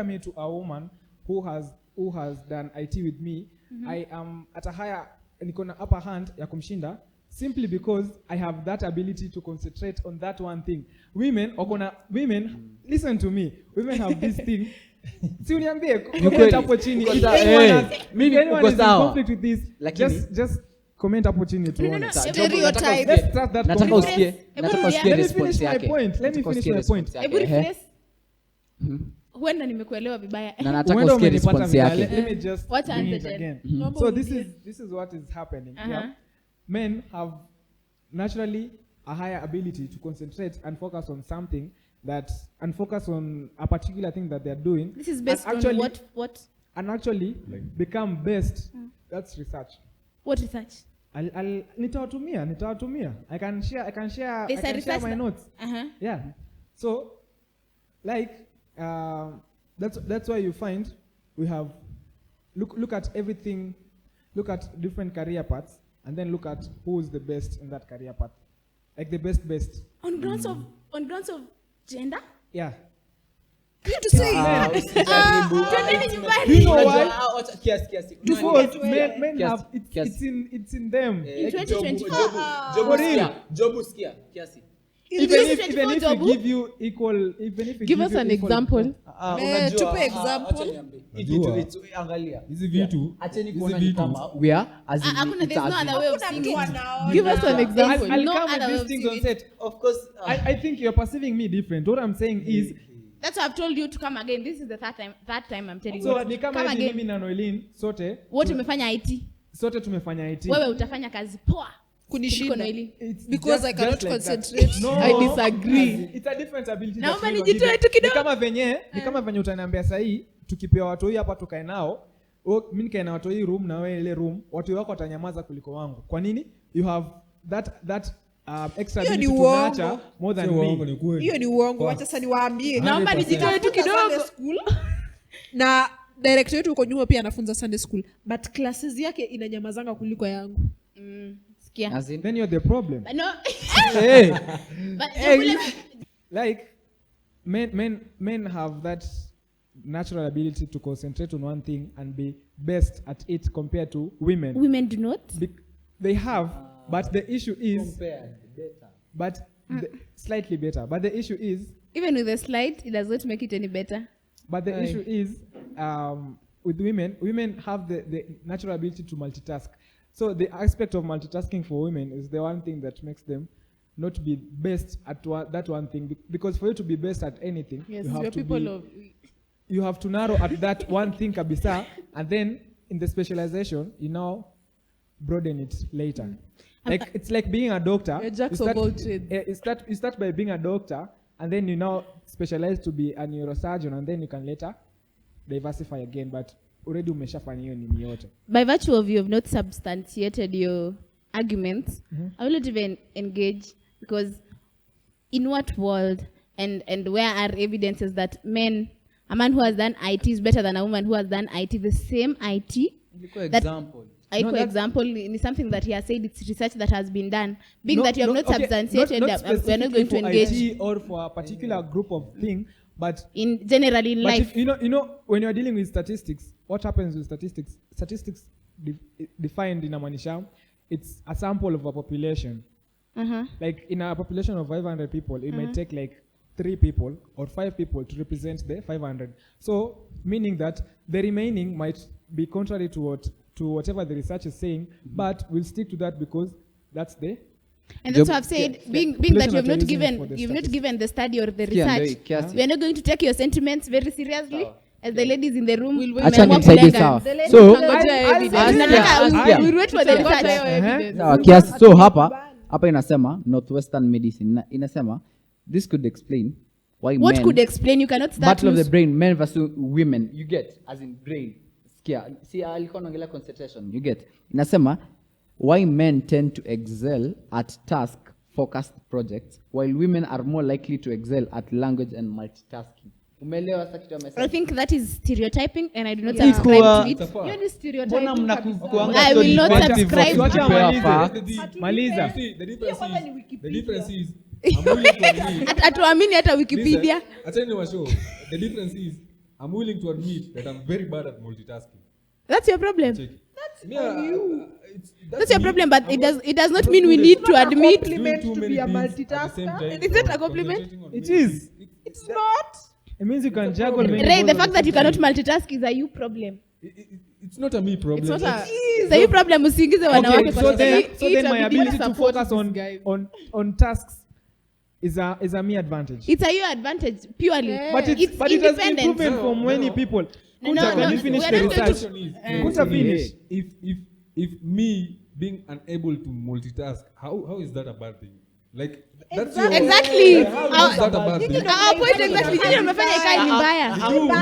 me to a woman who has done IT with me, I am at a higher, niko na upper hand ya kumshinda simply because I have that ability to concentrate on that one thing. Women, listen to me. Women have this thing. Si uniambie comment hapo chini. If anyone is in conflict with this, just comment hapo chini tuone. Stereotype. Let's start that Nataka conversation. usikie Let me finish my yake. point. Let me finish my point. Hebu replace. Huenda nimekuelewa vibaya. Na nataka Huenda usikie umenipata response vibaya. yake. Let me just What bring it answer again. then? So this is what is happening. Yeah? Men have naturally a higher ability to concentrate and focus on something and focus on a particular thing that they're doing. This is based and actually, on what? And actually become best. That's research. What research? Nitawatumia. I can share There's a research my notes. Yeah. So, like, that's why you find we have look at everything, look at different career paths, and then look at who is the best in that career path, like the best. On grounds of gender? Yeah. You to say Twendeni nyumbani. You know why? Kiasi. Because men Kiasi. have it's in them. In 2024. Jobu sikia kiasi. Even if 2024 we job. give you equal, even if we Give us you an equal- example. tupe example. Angalia. Hizi vitu Acheni hizi kuona ni vitu kama we are as in Hakuna, there's no other way of seeing it. Give us an example. I'll No come with other way these of things seeing on set. of course I think you're perceiving me different. What I'm saying is, That's why I've told you to come again. This is the third time I'm telling so you. ni kama Come hivi mimi again. na Noelin Wote umefanya IT. sote tumefanya IT. Wewe utafanya kazi poa. kunishinda Kuliko Noeli. It's because just- I cannot just like that. concentrate. No, I disagree. It's a different ability. Naomba that we were nijitoe given. tu kidogo. Ni kama venye utaniambia sahii tukipewa watoi hapa tukae nao, mimi nikae na watoi room na wewe ile room, watoi wako watanyamaza kuliko wangu. Kwa nini? You have that extra Hiyo ni ability to uongo. nurture more than sio uongo, me. ni kweli. Hiyo ni uongo, Kwa- wacha sasa niwaambie. Naomba 100%. nijitoe tu Nafunza Sunday kidogo. school. Na director wetu uko nyuma pia anafunza Sunday school, but classes yake inanyamazanga kuliko yangu. Sikia. as in Then you're the problem. But no. Hey. But Like men have that natural ability to concentrate on one thing and be best at it compared to women. women do not. They have, but the issue is slightly better. But the issue is Even with a slide, it does not make it any better. issue is with women have the natural ability to multitask. So the aspect of multitasking for women is the one thing that makes them not be best at that one thing. Because for you to be best at anything, Yes, you we are have to people be, of you have to narrow at that one thing kabisa, and then in the specialization you now broaden it later. Like it's like being a doctor. You're jacks You of start- all trades. you start by being a doctor, and then you now specialize to be a neurosurgeon, and then you can later diversify again. But already umeshafanya hiyo nini yote. By virtue of you have not substantiated your arguments, I will not even engage, because in what world and where are evidences that a man who has done IT is better than a woman who has done IT, the same IT? That- example Aiko example is something that he has said, it's research that has been done. Being that you have not substantiated, we are not going to specifically for engage IT or for a particular group of thing, but in generally in but life. if, you know when you're dealing with statistics, what happens with statistics defined in Amanisha, it's a sample of a population, Like in a population of 500 people, it might take like 3 people or 5 people to represent the 500. So meaning that the remaining might be contrary to whatever the research is saying, but we'll stick to that because that's the. And that's what I've said, being that you've not given the study or the research, we are not going to take your sentiments very seriously. As the ladies in the room, Acha nimsaidie sawa. So we'll wait for the research. sawa kiasi. So hapa inasema Northwestern Medicine inasema this could explain why what men could explain you cannot start battle of the brain, men versus women, you get, as in brain. Sikia, si alikuwa anaongelea concentration, you get. Inasema why men tend to excel at task focused projects while women are more likely to excel at language and multitasking. Umeelewa sasa kitu amesema? I think that is stereotyping and I do not subscribe to it. Hiyo ni stereotype. Mbona mnakuanga I will not subscribe. Maliza. The difference is I'm willing to admit. Atuamini hata Wikipedia. Attend your show. The difference is I'm willing to admit that I'm very bad at multitasking. That's your problem. Check. That's your problem, but it does not mean we need to admit. Compliment to be a multitasker. Is that a compliment? It is. It's not. It means you can juggle many Ray, the balls fact at that you the same cannot multitask is a you problem. It's not a me problem. It's not a. It's a you problem. Usiingize wanawake Okay, kwa so sababu. then my ability to support focus this guy. on tasks is a me advantage. It's a you advantage purely. But it has been independent. proven from many people. No, Kunta, no, can you no, finish we are the not going research? Kunta, finish. If me being unable to multitask, how is that a bad thing? Like that's your Exactly. how is that a bad thing? Our point exactly. Nyinyi mmefanya ikae ni mbaya.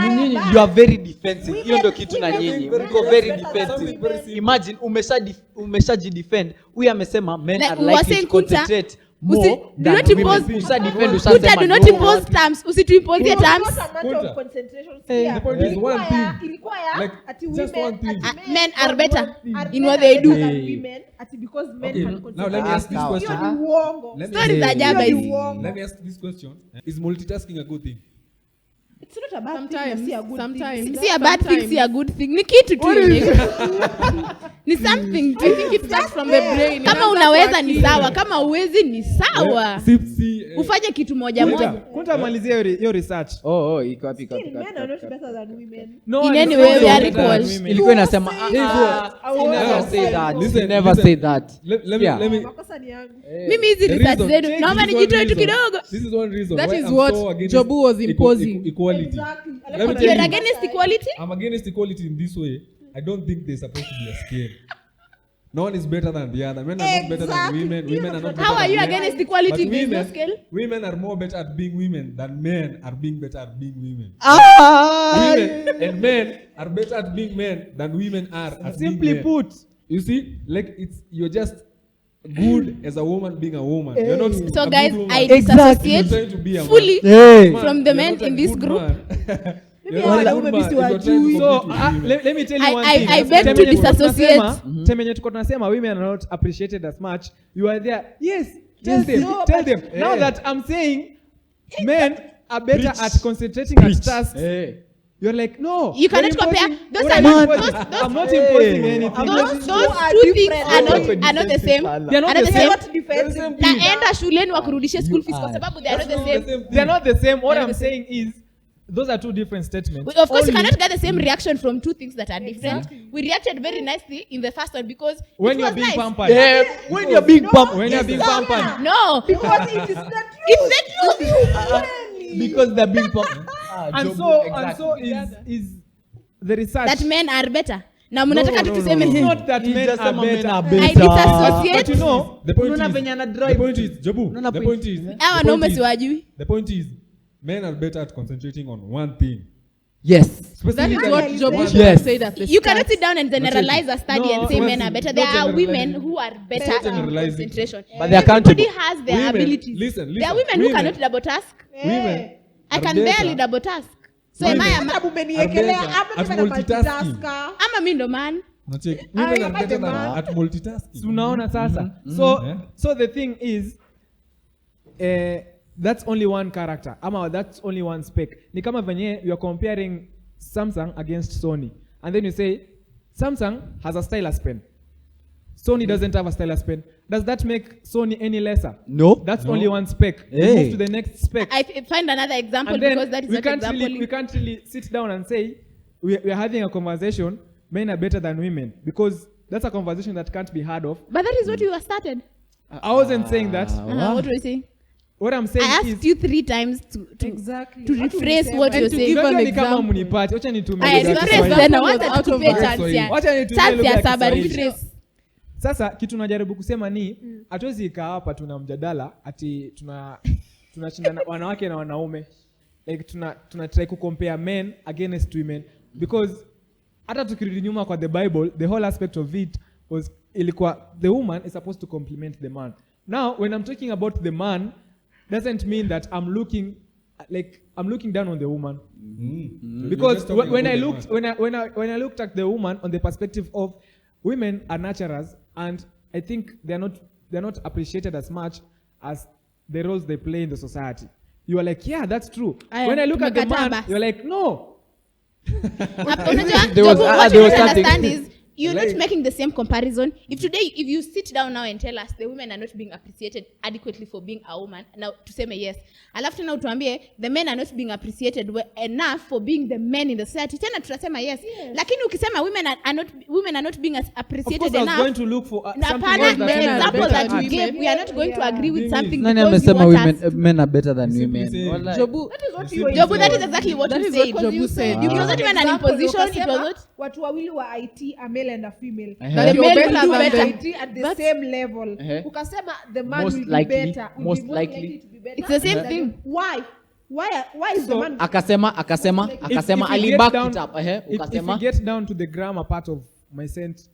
Nyinyi you are very defensive. Hiyo ndio kitu na nyinyi. Mko very defensive. Imagine umeshajidefend. Huyu amesema men Like, are we were likely saying to concentrate do more not than women. impose. Ushadefend Kuta, ushasema. do not impose terms. Usituimpose your terms. Not a matter of concentration. Yeah. The point is one thing. Ilikuwa ya Like, ati just women, one thing. ati Men are better are in what better they do. than women, ati because men Okay, can now concentrate. let me ask this Ah, question. Hiyo ni uongo. Let me Stories za ask- jaba Hiyo ni hizi. uongo. Let me ask this question. Is multitasking a good thing? It's not a bad thing, Sometimes, si a good sometimes. thing. Si a bad thing, si a good thing. Ni kitu tu. Ni something. I think it starts from the brain. Kama Inaanza unaweza kwa ni akili. sawa, kama uwezi ni sawa. Ufanye kitu moja moja. Kunta malizia your research. Oh, iko wapi? Still, men are not better than women. No, In one any is way, better we are than equal. women. Ilikuwa inasema I never was- say that. Listen, Never listen. say that. Let Yeah. me Makosa ni yangu. Mimi hizi The research reason- zenu check, naomba this is one nijitoe tu reason. kidogo. This is one reason That why is I'm what so against Jobu was imposing. equality. Exactly. Let me tell You're you. against equality? I'm against equality in this way. I don't think there's supposed to be a scale. No one is better than the other. Men are not better than Exactly. women. Women are not better How are than you men. against equality But if there's no women, scale? women are more better at being women than men are being better at being women. Ah! Women and men are better at being men than women are at being Simply men. put, You see, like you're just good as a woman being a woman. You're not So a guys, good woman. I You're disassociate trying to be a man. fully Hey. Man, from the you're men not a in this good group. man. Maybe You're not a wanaume good man bisi if you're trying to wajui. so compete with women. let me tell you one I thing. beg to Temenye tuko disassociate. tunasema- temenye tuko tunasema women are not appreciated as much. You are there. Yes, tell Yes, them. no, Tell but- them. Now that I'm saying men are better Preach. at concentrating at Preach. tasks. Hey. You're like, no. You cannot you're compare. imposing- Those what are I'm not- imposing- those- I'm not imposing Hey. anything. Those Those are two things different. are not the same. They're not Are not the the same. same. Defensive. Naenda shuleni wakurudishe school fees kwa sababu they are not the same. They're not the same. What They're I'm the same. saying is, those are two different statements. Of course, you Only cannot get the same reaction from two things that are different. We reacted very nicely in the first one because when it you're was being nice. pampered. Yeah, when you're being pumped. When you're being pampered. No, Because it is the truth. it's the truth. Because they're being pumped. And so is the research. That men are better. Na mnataka tu tuseme It's not that He's men just are a men better. are I better. disassociate. But you know, The point Unaona is, venye ana the drive. point is, Jabu, Unaona the point. point is, Hawa the wanaume point is- siwajui. the point is, men are better at concentrating on one thing. Yes. That Specifically, is what Yes. Jobu should Yes. have said at the You start. cannot sit down and generalize a study No, and say no, men are better. not There are women generalizing. who are better Not in generalizing. concentration. But they're accountable. Everybody has their Women- abilities. listen, There are women who women- cannot double task. women I are can better barely double task. So am I a Hata man? mumeniekelea, Are better ama at mimi na multitasking. multitasker. Ama mi ndo man. Unacheki? Women are better than man. at multitasking. So unaona sasa. Yeah. So the thing is, that's only one character. Ama that's only one spec. Ni kama venye you're comparing Samsung against Sony. And then you say, Samsung has a stylus pen. Sony doesn't have a stylus pen. does that make Sony any lesser? No. That's only one spec. We Hey. move to the next spec. I find another example, And then because that is we not can't example. really, we can't really sit down and say we are having a conversation, men are better than women, because that's a conversation that can't be heard of. But that is what you started. I wasn't saying that. What were you saying? What I'm saying I is asked you 3 times to Exactly. to rephrase what you're to saying. give an Unajua ni kama example. mnipate. Wacha nitumie Aya, lugha ya rephrase Kiswahili. tena, was wacha out of tukupe our- chance ya. Wacha nitumie Chance lugha ya ya saba, Kiswahili. rephrase. Sasa kitu najaribu kusema ni hatuwezi ikaa hapa tuna mjadala ati tunashindana wanawake na wanaume, like tuna try ku compare men against women, because hata tukirudi nyuma kwa the Bible, the whole aspect of it was ilikuwa the woman is supposed to complement the man. Now when I'm talking about the man, doesn't mean that I'm looking down on the woman. Because when I looked at the woman on the perspective of women are nurturers, and I think they're not appreciated as much as the roles they play in the society. You are like, yeah, that's true. When I look at the man, you're like, no. Unajua, There was- Jobu, what there you was don't something. understand is you're not Like- making the same comparison. If you sit down now and tell us the women are not being appreciated adequately for being a woman, now tuseme yes. Alafu tena utuambie the men are not being appreciated enough for being the men in the society. Tena tutasema yes. Lakini ukisema women are not being Of appreciated course, I was enough. going to look for something Hapana, else that the women are example better that you at. gave, we are not going to agree with Thing something is- Nani because you amesema want us. men are better than Simply women? saying- Wallahi. Jobu, Jobu, that is exactly what That you is said. what Jobu said. It was not even an imposition, it was not. watu wawili wa IT, a male and a female. That The you're male better will do than them. IT at the That's- same level. Uh-huh. Ukasema the man Most will likely, be better. Will most be likely. to be better. It's the same than thing. you. Why? Why is the man akasema If you ali get back down- it up if you ukasema get down to the grammar part of my sentence,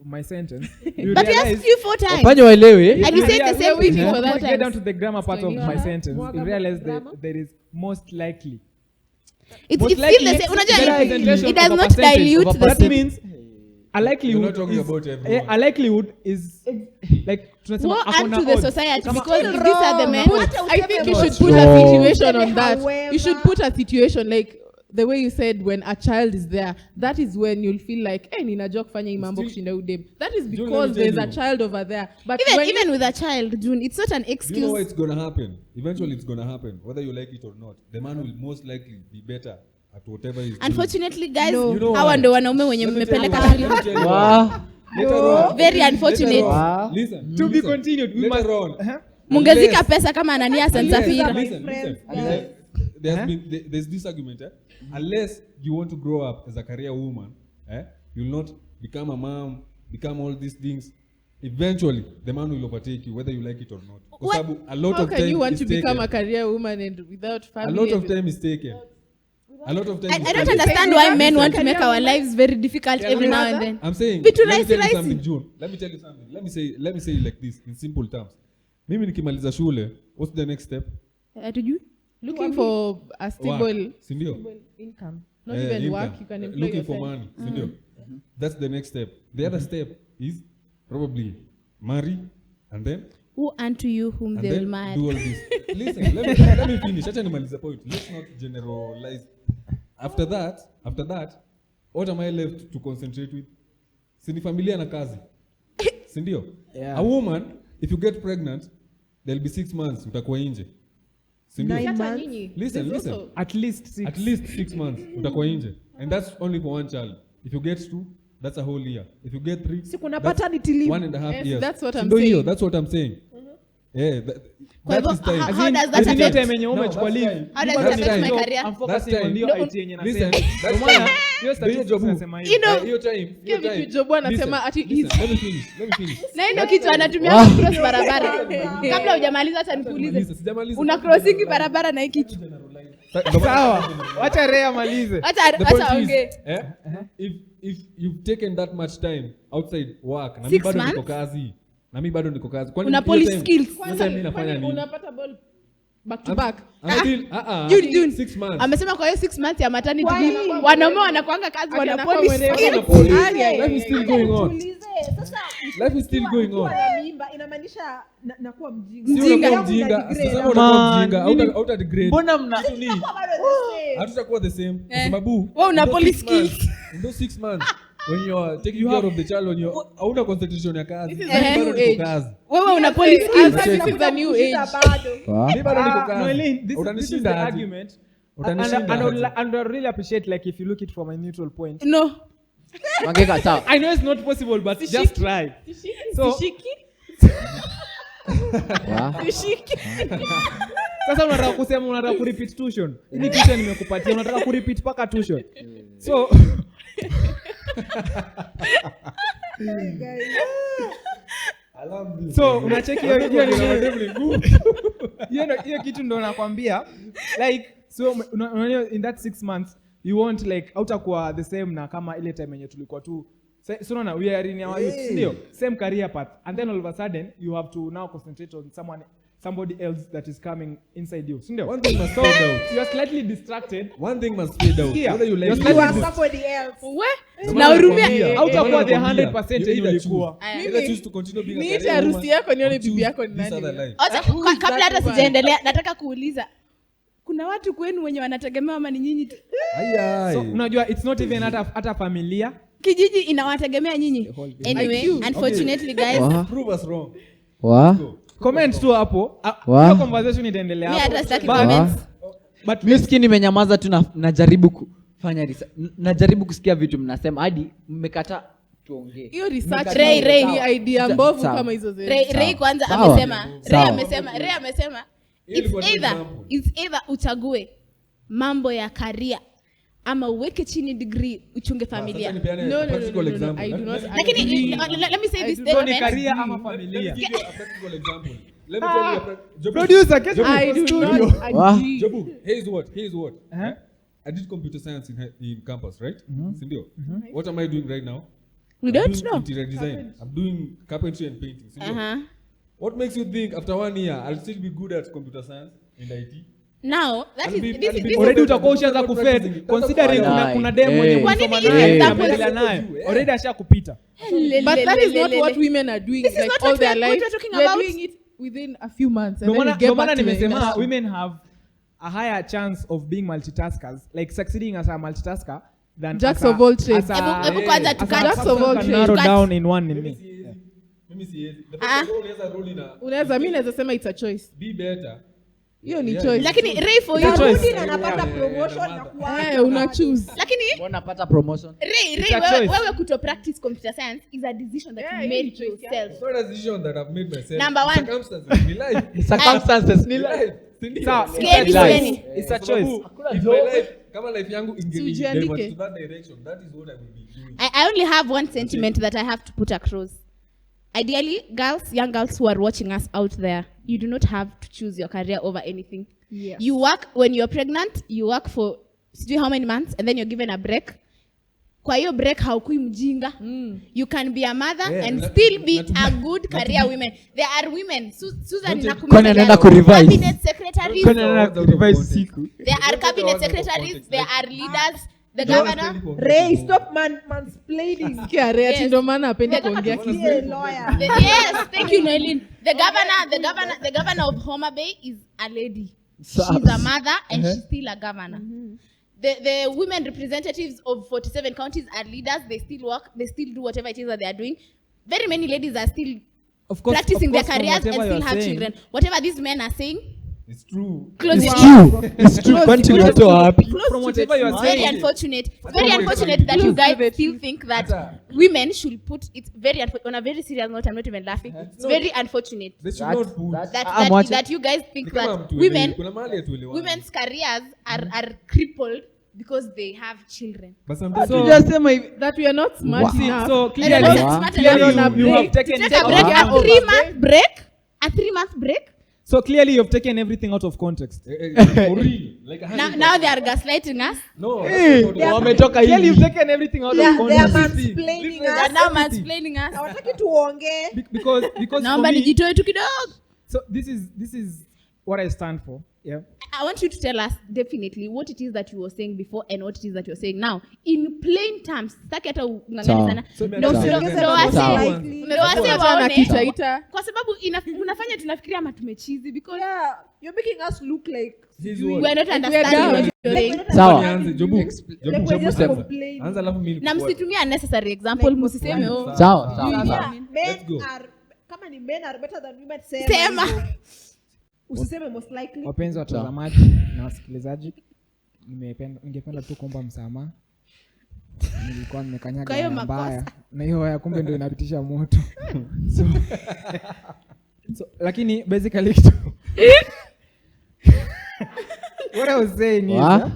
you But we realize asked you 4 times. wafanye waelewe And you said the same waiting thing for for that If you get down to the grammar part of Explain my your- sentence, More you realize that grammar. there is most likely. It's Most still likely, the same. Unajua, there are representation it does of a not percentage dilute of a the That same. means a likelihood You're not talking is, about everyone. a likelihood is like tunasema Woe ako na unto the odds. society, Kama- because if these are the men. I think you should Hata put useme a wrong. situation on Useme that. however. You should put a situation like the way you said when a child is there. That is when you'll feel like, hey, ninajua kufanya hii mambo Still- kushinda udem. That is June, let because me there's tell a you. child over there. But when Even with a child, June, it's not an Do you know excuse. what's gonna happen? Eventually, it's gonna happen, whether you like it or not. The man will most likely be better at whatever he's doing. Unfortunately, guys, No. You know hawa why? ndo wanaume wenye Let me tell you mmepeleka why. shule. Let me tell you why. Wow. Later on. Very unfortunate. Later on. Wow. Listen. To be listen. continued. We Later must- on. Mungezika Unless- pesa kama Ananias and unless- Safira. Listen. Huh? There's this argument. Unless you want to grow up as a career woman, you'll not become a mom, become all these things. Eventually, the man will overtake you, whether you like it or not. Kwa What? sababu a lot how of can time you want is to become taken. a career woman and without A family? lot of and- time is taken. A lot of time. I is don't taken. understand why men want to make our lives very difficult every now and then. I'm saying, Vitu let me rahisi tell you rahisi. something, June. Let me tell you something. Let me say it like this in simple terms. Mimi nikimaliza shule, what's the next step? Hatujui. Looking for a stable Work, si ndio? income. Not Eh, even income. work, you can employ Looking for yourself. money, si ndio? That's the next step. The other step is probably marry and then Who unto you whom and they will then marry. do all this. Listen, let me finish. Acha nimalize point. Let's not generalize. After that, what am I left to concentrate with? Si ni familia na kazi. Si ndio? Yeah. A woman, if you get pregnant, there'll be 6 months utakuwa nje. Si ndio? 9 Hata months. nyinyi. Listen, There's listen. also- At least 6. At least 6 months utakuwa nje. And that's only for one child. If you get 2, that's a whole year. If you get 3, Si kuna that's paternity leave. 1.5 Yes, years. that's what Si I'm ndio hiyo? saying. That's what I'm saying. Yeah, Kwa that hivyo, is time. how does that As in affect? yote yenye No, umechukua that's leave. time. How does That's it affect time. my career? I'm focusing That's on time. hiyo IT yenye Listen, nasema. that's Ndio maana, time. hiyo statistics Jobu. nasema hiyo. You know, Hiyo time. Kile Hiyo time. vitu Jobu anasema Listen, ati listen, let me finish. Na hii ndio kitu anatumia kucross barabara. Kabla hujamaliza hata nikuulize. Sijamaliza. Una crossingi barabara na hii kitu. Sawa. Wacha Rea malize. Hata The point hata is, ongee. if you've taken that much time outside work, na 6 mimi bado niko months? kazi. Na mimi bado niko kazi. Kwani Una hiyo police time- skills. hiyo time mimi nafanya nini? Unapata ball back to I'm- back. I'm still, June. 6 months. Amesema kwa hiyo 6 months ya maternity Kwani? leave, wanaume wanakuanga kazi Ati wana anakuwa police mwerevu. skills. Hakuna police. Aye. Life is still going on. Tuulize, sasa Life is still going on. ukiwa na mimba inamaanisha nakuwa mjinga. Si Mjinga. unakuwa Yangu ina mjinga. degrade. Sasa unakuwa Man, mjinga. mimi- Hauta degrade. Mbona mna Bado the same. Hatutakuwa the same kwa sababu Wewe una in those police 6 months- skills. in those 6 months when you're taking care of the child, when you're hauna concentration ya kazi. This is a new Bado niko age. kazi. Wewe una police skills. Sasa This is a new age. Mimi bado niko kazi. Noelin, this is the Utanishinda aje? argument. Utanishinda aje? And I really appreciate like if you look it from a neutral point. No. Wangeka sawa. I know it's not possible, but just try. So- Sishiki. Wa. Sishiki. Sasa unataka kusema unataka kurepeat tuition. Hii tuition nimekupatia unataka kurepeat paka tuition. So so unacheki hiyo hiyo kitu ndo nakwambia like so unaona in that 6 months you won't like hautakuwa the same na kama ile time yenye tulikuwa tu so unaona we are in our youth ndio same career path and then all of a sudden you have to now concentrate on somebody else that is coming inside you ndio One thing must fade out. you are slightly distracted One thing must fade out. Here. Whether you like You're it You slightly are or not. somebody else. We? na urumia nakwambia. hautakuwa the Nakwambia. 100% You yenye either ulikuwa choose. Either choose to continue being a Niite career harusi woman yako nione or bibi choose yako ni this nani other wewe. life. Acha, Who is kabla that hata woman? sijaendelea nataka kuuliza kuna watu kwenu wenye wanategemea ama ni nyinyi tu? Aya. so unajua it's not even hata familia Kijiji inawategemea nyinyi. Anyway, unfortunately guys, Wa. Prove us wrong. Wa. comment tu hapo Wa. hiyo conversation itaendelea mimi hapo hata sitaki But- comments. but Mimi sikii nimenyamaza tu najaribu kufanya najaribu kusikia vitu mnasema hadi mmekata tuongee. Hiyo research Ray. ni idea mbovu Sawa. kama hizo zetu. Ray kwanza Sawa. amesema Sawa. Ray amesema Hiyo ilikuwa ni example. it's either uchague mambo ya career ama uweke chini degree uchunge familia. Sasa nipeane No, a no, practical no. example. I do not Lakini agree. let me say this so ni statement. career ama Let me familia give you a practical example. Let me tell you a Jobu. producer get I do studio not Wa. agree. Jobu, here's what. Uh-huh. I did computer science in campus, right? Sindio? What am I doing right now? We I'm don't doing know. Interior design. I'm doing carpentry and painting. Sindio? Uh-huh. What makes you think after 1 year I'll still be good at computer science and IT? Now, that I'll is be- this I'll is be this already is utakuwa ushaanza kufed considering kuna demo yenye Kwa nini kusoma hiyo naye example unaendelea naye already ashakupita But that is not what women are doing This is like not all what their we're life. talking They're about. doing it within a few months and ndio then you maana get ndio maana back to the nimesema industry. women have a higher chance of being multitaskers like succeeding as a multitasker than Jacks as a- of all trades. as a- Hebu kwanza as a tukate. Jacks person of all can trades. narrow Tukate. down in one in me Mimi siwezi. The Ah. first unaweza roll in a Unaweza mimi naweza sema it's a choice. be better. Hiyo ni Yeah, choice. lakini Ray for you. It's a choice. Narudi na napata promotion na kuacha. Una choose. Lakini Mbona pata promotion? Ray a choice. wewe kuto practice computer science is a decision that Yeah, you made it's a choice, yourself. It's not a decision that I've made myself. Number one. Circumstances. Ni life. Circumstances Ni life. Sindio? sawa Scary, it's a choice. scary. It's a Kwa choice sababu if my life kama life yangu Ujiandike. divert to that direction, that is what I will be doing. I only have one sentiment that I have to put across. Ideally, young girls who are watching us out there, you do not have to choose your career over anything. Yes. You work when you're pregnant, you work for sijui how many months and then you're given a break. Kwa hiyo break haukui mjinga. You can be a mother Yeah, and na- still be na to a be- good na to career be- women. There are women. Susan Don't take- Kwani anaenda kurevise? cabinet secretaries. Kwani anaenda kurevise siku There are Don't take the cabinet words out of secretaries. context. There Like- are leaders. The Don't governor. really Ray, context. stop mansplaining. Sikia Ray ati Yes. ndio maana apendi The- kuongea Be kitu. a lawyer. Yes, thank you, Noelin. The governor of Homa Bay is a lady. She's a mother and she's still a governor. The women representatives of 47 counties are leaders. They still work. They still do whatever it is that they are doing. Very many ladies are still of course practicing their from careers and whatever still you're have saying, children. Whatever these men are saying, It's true. close It's it. true. It's true. Kwani tunatoa wapi? from whatever you're Very saying unfortunate. Very Someone unfortunate is that you close to guys the still truth. think that Ata. women should put it very on a very serious note. I'm not even laughing. It's very unfortunate They should That's- not put. that's- that Mwache. that you guys think Ni kama that mtuelewi. women Kuna mahali hatuelewani. women's careers are crippled because they have children. But sometimes So- Tujasema hivi that we are not smart Wow. enough. so And clearly I'm not Wow. smart clearly enough you have to taken take a break, everything a out of- 3-month break, a 3-month break. so clearly you've taken everything out of context for real. Like Now they are gaslighting us. No. Eh, that's not- wametoka clearly you've hivi. taken everything out They of are context mansplaining They are us. now mansplaining us. Hawataki tuongee. because for Naomba me, nijitoe tu kidogo. so this is what I stand for yeah I want you to tell us definitely what it is that you were saying before and what it is that you're saying now in plain terms. Sitaki hata ungangani Sawa. sana. So, Ndio sawa. ndio Sawa. wase Likely. ndio wase Achana waone kitaita. kwa sababu unafanya tunafikiria ama tumechizi because Yeah. you're making us look like He's We what? are not down. understanding what you're saying. Sawa. Nianze, Jobu. Like we're just Anza. complaining. Anza alafu mimi Na nikufuate. msitumie unnecessary example, msiseme oh. Sawa, Yeah. sawa. Let's go. Men are kama ni men are better than women, Sema. hivyo. Usiseme most likely. Wapenzi watazamaji na wasikilizaji, ningependa tu kuomba msamaha. Nilikuwa Kwa nimekanyaga hiyo waya makosa. mbaya na hiyo waya kumbe ndio inapitisha moto. So lakini basically kitu what I was saying is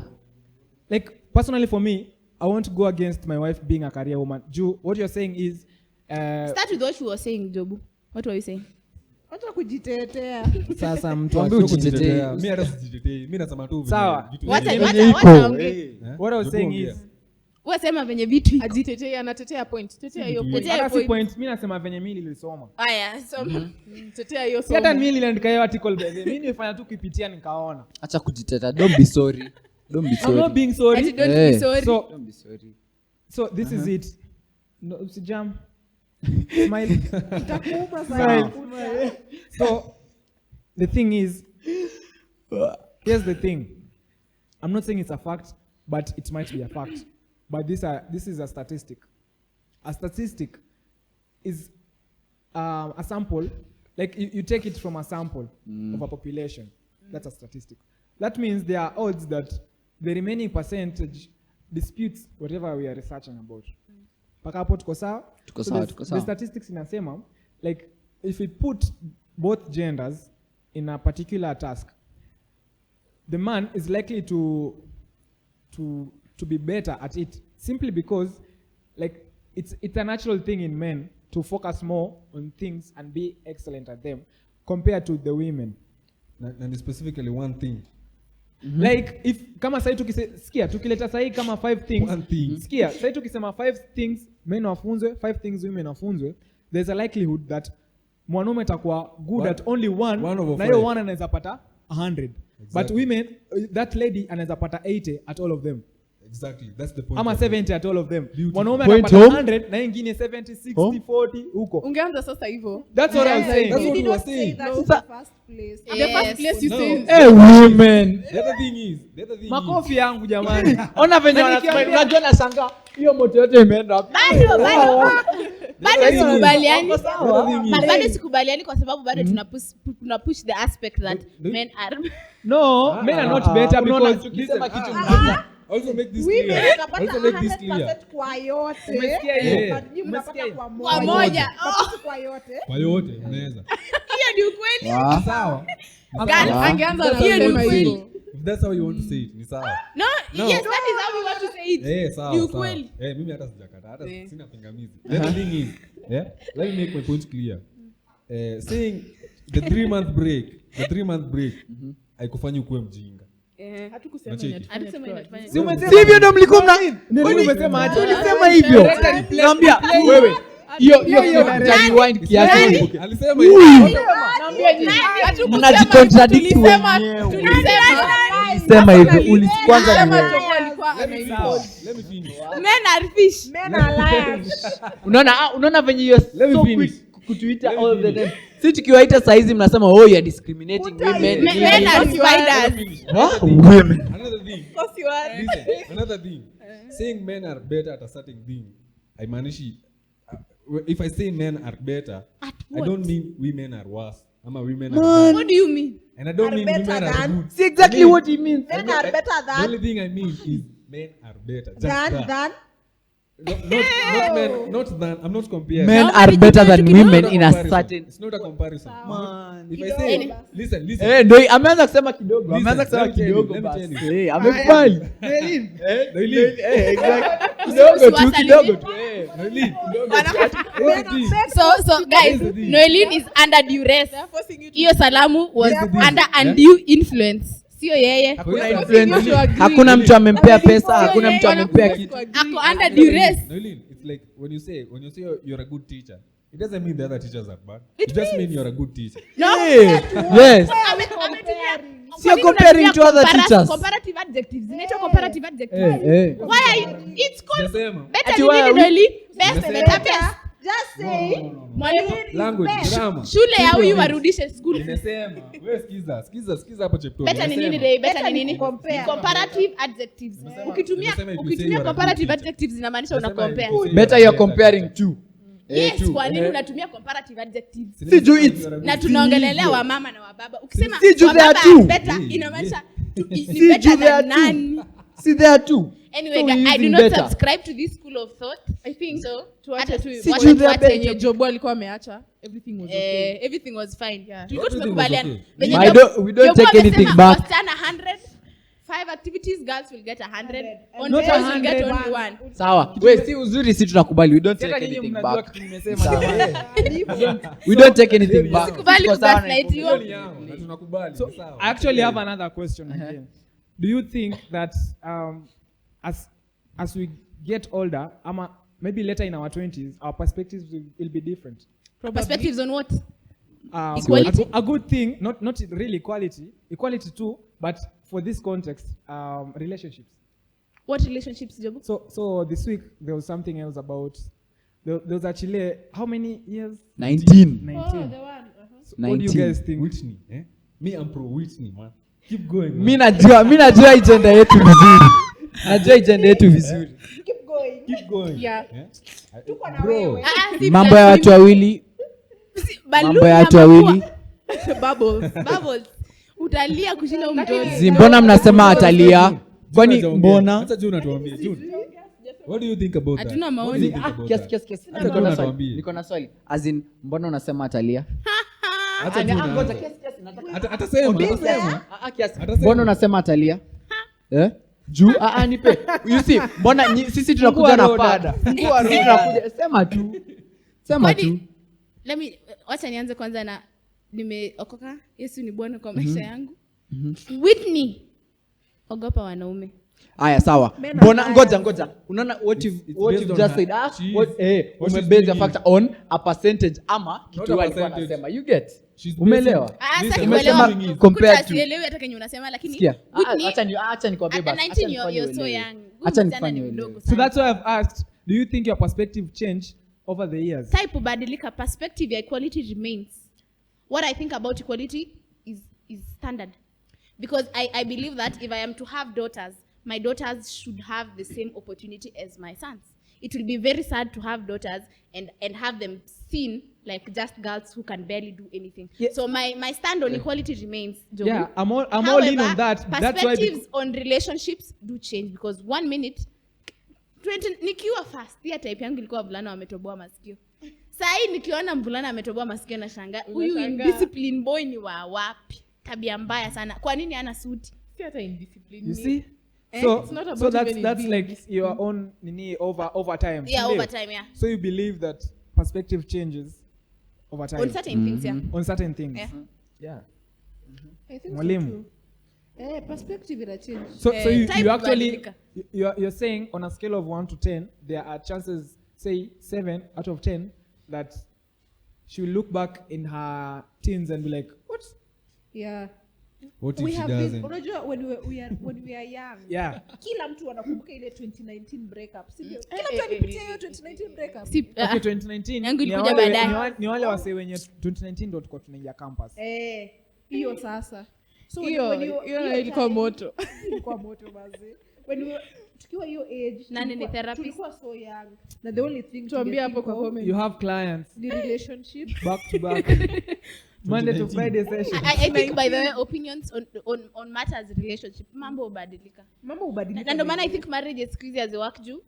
like personally for me, I won't go against my wife being a career woman. What you're saying is Start with what you were saying, Jobu. What were you saying? Acha kujitetea. sasa mtu Tuambie asio ujitetee. kujitetea. Mimi hata sijitetei. Mimi nasema tu Sawa. vitu Wacha vyenye- waongee. what I was Jobu saying ongea. is Wewe sema venye vitu iko. Ajitetea, anatetea point. Tetea hiyo point. Tetea hata si point. point, mimi nasema venye mimi nilisoma. Haya, soma. Tetea hiyo Si hata somo. mimi niliandika hiyo article by the way. Mimi nilifanya tu kuipitia nikaona. Acha kujiteta. Don't be sorry. Don't be I'm not sorry. being Ati sorry. don't be Eh. sorry. So Don't be sorry. this is it. No, usijam. Smile. Itakuuma sana. So the thing is, here's the thing. I'm not saying it's a fact, but it might be a fact. But this is a statistic. A statistic is a sample, like you take it from a sample of a population. That's a statistic. That means there are odds that the remaining percentage disputes whatever we are researching about. Paka hapo tuko sawa? Tuko So sawa, the- tuko The sawa. statistics inasema, like if we put both genders in a particular task, the man is likely to be better at it simply because like it's a natural thing in men to focus more on things and be excellent at them compared to the women. Na ni specifically one thing. Like if kama sahi tukisikia tukileta sahi kama 5 things, One thing. sikia sahi tukisema 5 things men wafunzwe, 5 things women wafunzwe, there's a likelihood that mwanaume atakuwa good One- at only one one over na hiyo five. one anaweza pata 100. But Exactly. women, that lady anaweza pata 80 at all of them. Exactly. That's the point. Ama of 70 at all of them. Beauty. Mwanaume Point atapata home. 100 na ingine 70, 60, Home. 40 huko. Ungeanza sasa hivyo. That's what I was saying. That's You what did we were not say saying. that in the first place. The Yes. first place you No. say. Hey, women. The other thing is, Makofi yangu jamani. Ona venye Na wanasema, nikiambia- unajua nashangaa hiyo moto yote imeenda wapi? Bado sikubaliani. the other thing is, Bado sikubaliani kwa sababu bado tuna push the aspect that men are No, men are not better Unaona, because tukisema listen, kitu also make this Women clear. watapata Also make this 100% clear. kwa yote. Umesikia hiyo? But nyinyi mnapata Umesikia kwa kwa moja. moja. But si kwa yote. Kwa yote unaweza. Hiyo ni ukweli. sawa. Angeanza na Hiyo ni kusema ukweli. hivyo. If that's how you want to say it, ni sawa. No, yes, that is how we want to say it. Sawa. Ni sawa. ukweli. Mimi hata sijakata, hata sina pingamizi. The other thing is, let me make my point clear. Saying the 3-month break, haikufanyi ukuwe mjinga. Hatukusema Nacheki. inatufanya Hatusema tutoe. inatufanya. Si umesema Sivyo ndo mlikuwa mna Kwani umesema aje? ulisema hivyo. Naambia wewe hiyo rewind kiasi. Alisema hivyo. Mnajicontradict Tulisema- wenyewe. tulisema- Sema hivyo. Kwanza ni wewe. Let me finish. Men are fish. Men are liars. Unaona venye hiyo Let me so finish. quick kutuita Let me all the finish. time. Si tukiwaita saizi mnasema oh you are discriminating women. Men are spiders. Finish. Women. Another thing. Listen, another thing. Saying men are better at a certain thing, haimaanishi if I say men are better, I don't mean women are worse. Ama women are bad. What do you mean? And I don't Are mean better women are than- good. See exactly what he means. Men are better The only than thing I mean is men are better. Just that. than Not men, not than. I'm not comparing. Men Naomba are nijibu better than kitu women It's in not a comparison. certain. It's not a comparison. Man. If I say, listen. Ndio ameanza kusema kidogo. Listen, Ameanza kusema let me tell you, kidogo let me basi. tell you. Amekubali. Noelin, Exactly. Kidogo tu kidogo tu. Noelin, here's the thing. So guys, Here's the thing. Noelin is under duress. Hiyo salamu was Here's the thing. under undue influence. Sio yeye. Hakuna Yeah. influence. Hakuna mtu amempea pesa, hakuna mtu amempea kitu. Ako under duress. Noelin, it's like when you say you're a good teacher, it doesn't mean the other teachers are bad. It just means you're a good teacher. Yes. Sio comparing to other teachers. Comparative adjectives. Zinaitwa comparative adjectives. Eh. Why are you? It's called Sijasema. better Ati ni why nini are we- Noelin? Best, Nimesema. better, best. Just say Mwalimu, Language, grammar. shule ya huyu warudishe school. Nimesema. Wewe sikiza hapo chepto. Better ni nini day? Better ni nini? compare. Comparative adjectives. Ukitumia comparative adjectives inamaanisha una compare. Better you're comparing two. Yes, kwa nini unatumia comparative adjectives? Si juu it's Na tunaongelelea wa mama na wa baba. Ukisema Si juu wa there baba are two. better inamaanisha ni Si better juu there are than two. nani. See there are two. Anyway, So we're I do using not better. subscribe to this school of thought. I think so. tuache tu Si wacha juu tuache there are yenye Jobo alikuwa ameacha. Everything was okay. Everything was fine. Yeah. Tulikuwa Everything tumekubaliana. was okay. Venye I Job- we don't Job take amesema anything back. wasichana 100, 5 activities, girls will get 100. On Not boys will get 100. only one. Sawa. Wewe si uzuri si tunakubali. We don't Sasa take nyinyi anything mnajua back. kitu nimesema. We don't take anything back. Sikubali Tuko sawa na kugaslightiwa. Ni yao, na tunakubali. So Sawa. I actually have another question again. Do you think that as we get older, maybe later in our 20s, our perspectives will be different? Perspectives on what? Equality? A good thing, not really equality too, but for this context, relationships. What relationships, Job? So this week there was something else about there was actually how many years? 19. 19. one. So what do you 19. guys think? Whitney, eh? Me I'm pro Whitney, man. Keep going. Man. Mi najua agenda yetu vizuri. Najua agenda yetu vizuri. Keep going. Keep going. Yeah. Eh? Tuko na Bro. wewe. Mambo ya watu wawili. Mambo ya watu wawili. Bubbles. Bubbles. Utalia kushinda umtoni. Mbona mnasema atalia? Kwani mbona? Hata June atuambie. June. What do you think about that? Hatuna What do maoni. you think about Kiasi that? kiasi. Hata June atuambie. Niko na swali. As in mbona unasema atalia? Hata June. Ngoja kiasi kiasi nataka. Atasema. Kiasi. Atasema. Mbona unasema atalia? Juu nipe. You see, mbona sisi tunakuja na pada. Sisi tunakuja sema tu. Sema tu. Wacha nianze kwanza na nimeokoka. Yesu ni Bwana kwa maisha yangu. Whitney. Ogopa wanaume. Aya sawa. Mbona ngoja. Unaona what you've just said. Umebase your factor on a percentage ama kitu alikuwa anasema. You get? Umeelewa? Sasa Umesema nimeelewa. compared to. Sielewi hata kenye unasema lakini Sikia. Whitney, Acha nikwambie at basi. 19 you're so young. Acha Msichana nifanye ni uelewe. mdogo So sana. that's why I've asked, do you think your perspective changed over the years? Type ubadilika, perspective ya equality remains. What I think about equality is standard. Because I believe that if I am to have daughters, my daughters should have the same opportunity as my sons. It will be very sad to have daughters and have them seen like just girls who can barely do anything. Yeah. So my stand on equality remains, Jobu. Yeah, I'm all in on that. That's why Perspectives on relationships do change because 1 minute nikiwa first year type yangu ilikuwa vulana wametoboa masikio. Sasa nikiona mvulana ametoboa masikio na shanga. Huyu indiscipline boy ni wa wapi? Tabia mbaya sana. Kwa nini hana suti? Si hata indiscipline. you ni- see. It's not about So even that's being like your own nini over time. Yeah, Sindio? over time, yeah. So you believe that perspective changes over time On certain things, yeah. on certain things. Yeah. Yeah. I think Mwalimu. so too. Perspective ina change. So you type actually kubadilika. you're saying on a scale of 1 to 10 there are chances say 7 out of 10 that she will look back in her teens and be like what? Yeah. What if We she have been, doesn't? unajua when we are young. Yeah. Kila mtu anakumbuka ile 2019 breakup. Sio? Kila mtu alipitia hiyo 2019 breakup. Si, Okay, 2019 Yangu ni ilikuja wale- baadaye. ni wale- ni wale wase wenye 2019 ndo tulikuwa tunaingia campus. Hiyo sasa. So Hiyo ilikuwa time- moto. ilikuwa moto baze. When we tukiwa hiyo age, Nani ni therapist? tulikuwa so young. Na the only thing Tuambie hapo kwa comment. comment. You have clients The relationship. back to back. Monday to Friday session. I think by the way opinions on matters relationship mambo hubadilika. Mambo hubadilika. Na ndio maana I think marriage siku hizi haziwork juu.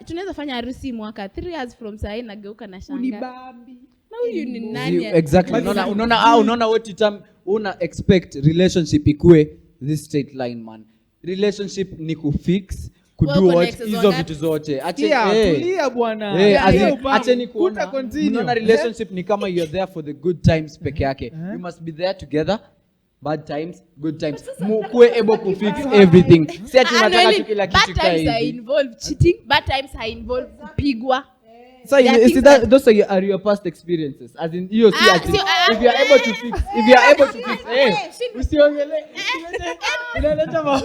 Tunaweza fanya harusi mwaka 3 years from sasa nageuka na shanga. Unibambi. Na huyu ni nani? Exactly. Unaona what you term una expect relationship ikue this straight line man. Relationship ni kufix kudo Well, what connects hizo zote. vitu zote. Tulia bwana. Acheni Kuta kuona. continue. Unaona relationship ni kama you're there for the good times peke yake. You must be there together. Bad times, good times. Mkuwe able to fix everything. Si ati unataka tu kila kitu Bad times kae I hivi. involve cheating, bad times I involve kupigwa. So There are you see things that those are your past experiences. As in you see ati if you are able to fix, usiongele. Inaleta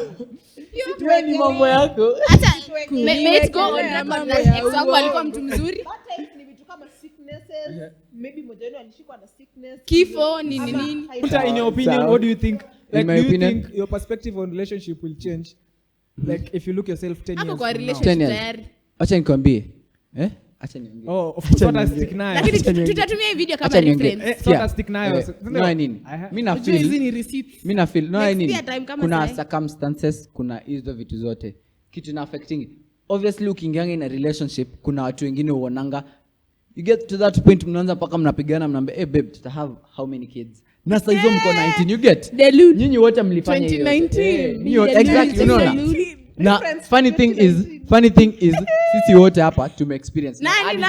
tuwe ni mambo yako. Hata May it go on Kuwekelea record mambo that ya ex wangu uongo. alikuwa mtu mzuri. That time ni vitu kama sicknesses, maybe mmoja wenu alishikwa na sickness. Kifo, nini Ama nini. haita- In your opinion, Sawa. what do you think? Like, my do you opinion- think your perspective on relationship will change? Like, if you look yourself 10 Hapo years kwa from now. relationship 10 years. tayari. acha nikwambie acha niongee Oh, of course, what I stick nayo. Lakini Acha niongee. tutatumia hii video kama Acha niongee. reference. So I stick nayo. Eh, So- no, nini Aha. mi na Ujue hizi feel ni receipts. mi na feel no Next nini year time kama kuna sahi. circumstances kuna hizo vitu zote kitu ina affecting obviously ukiingianga in a relationship kuna watu wengine uonanga you get to that point mnaanza mpaka mnapigana mnaambia hey babe tuta have how many kids na sasa hizo mko 19 you get Delude. nyinyi wote mlifanya hiyo 2019. Nyinyi wote- exactly unaona na Reference funny thing is 2019. sisi wote hapa tume experience Nani?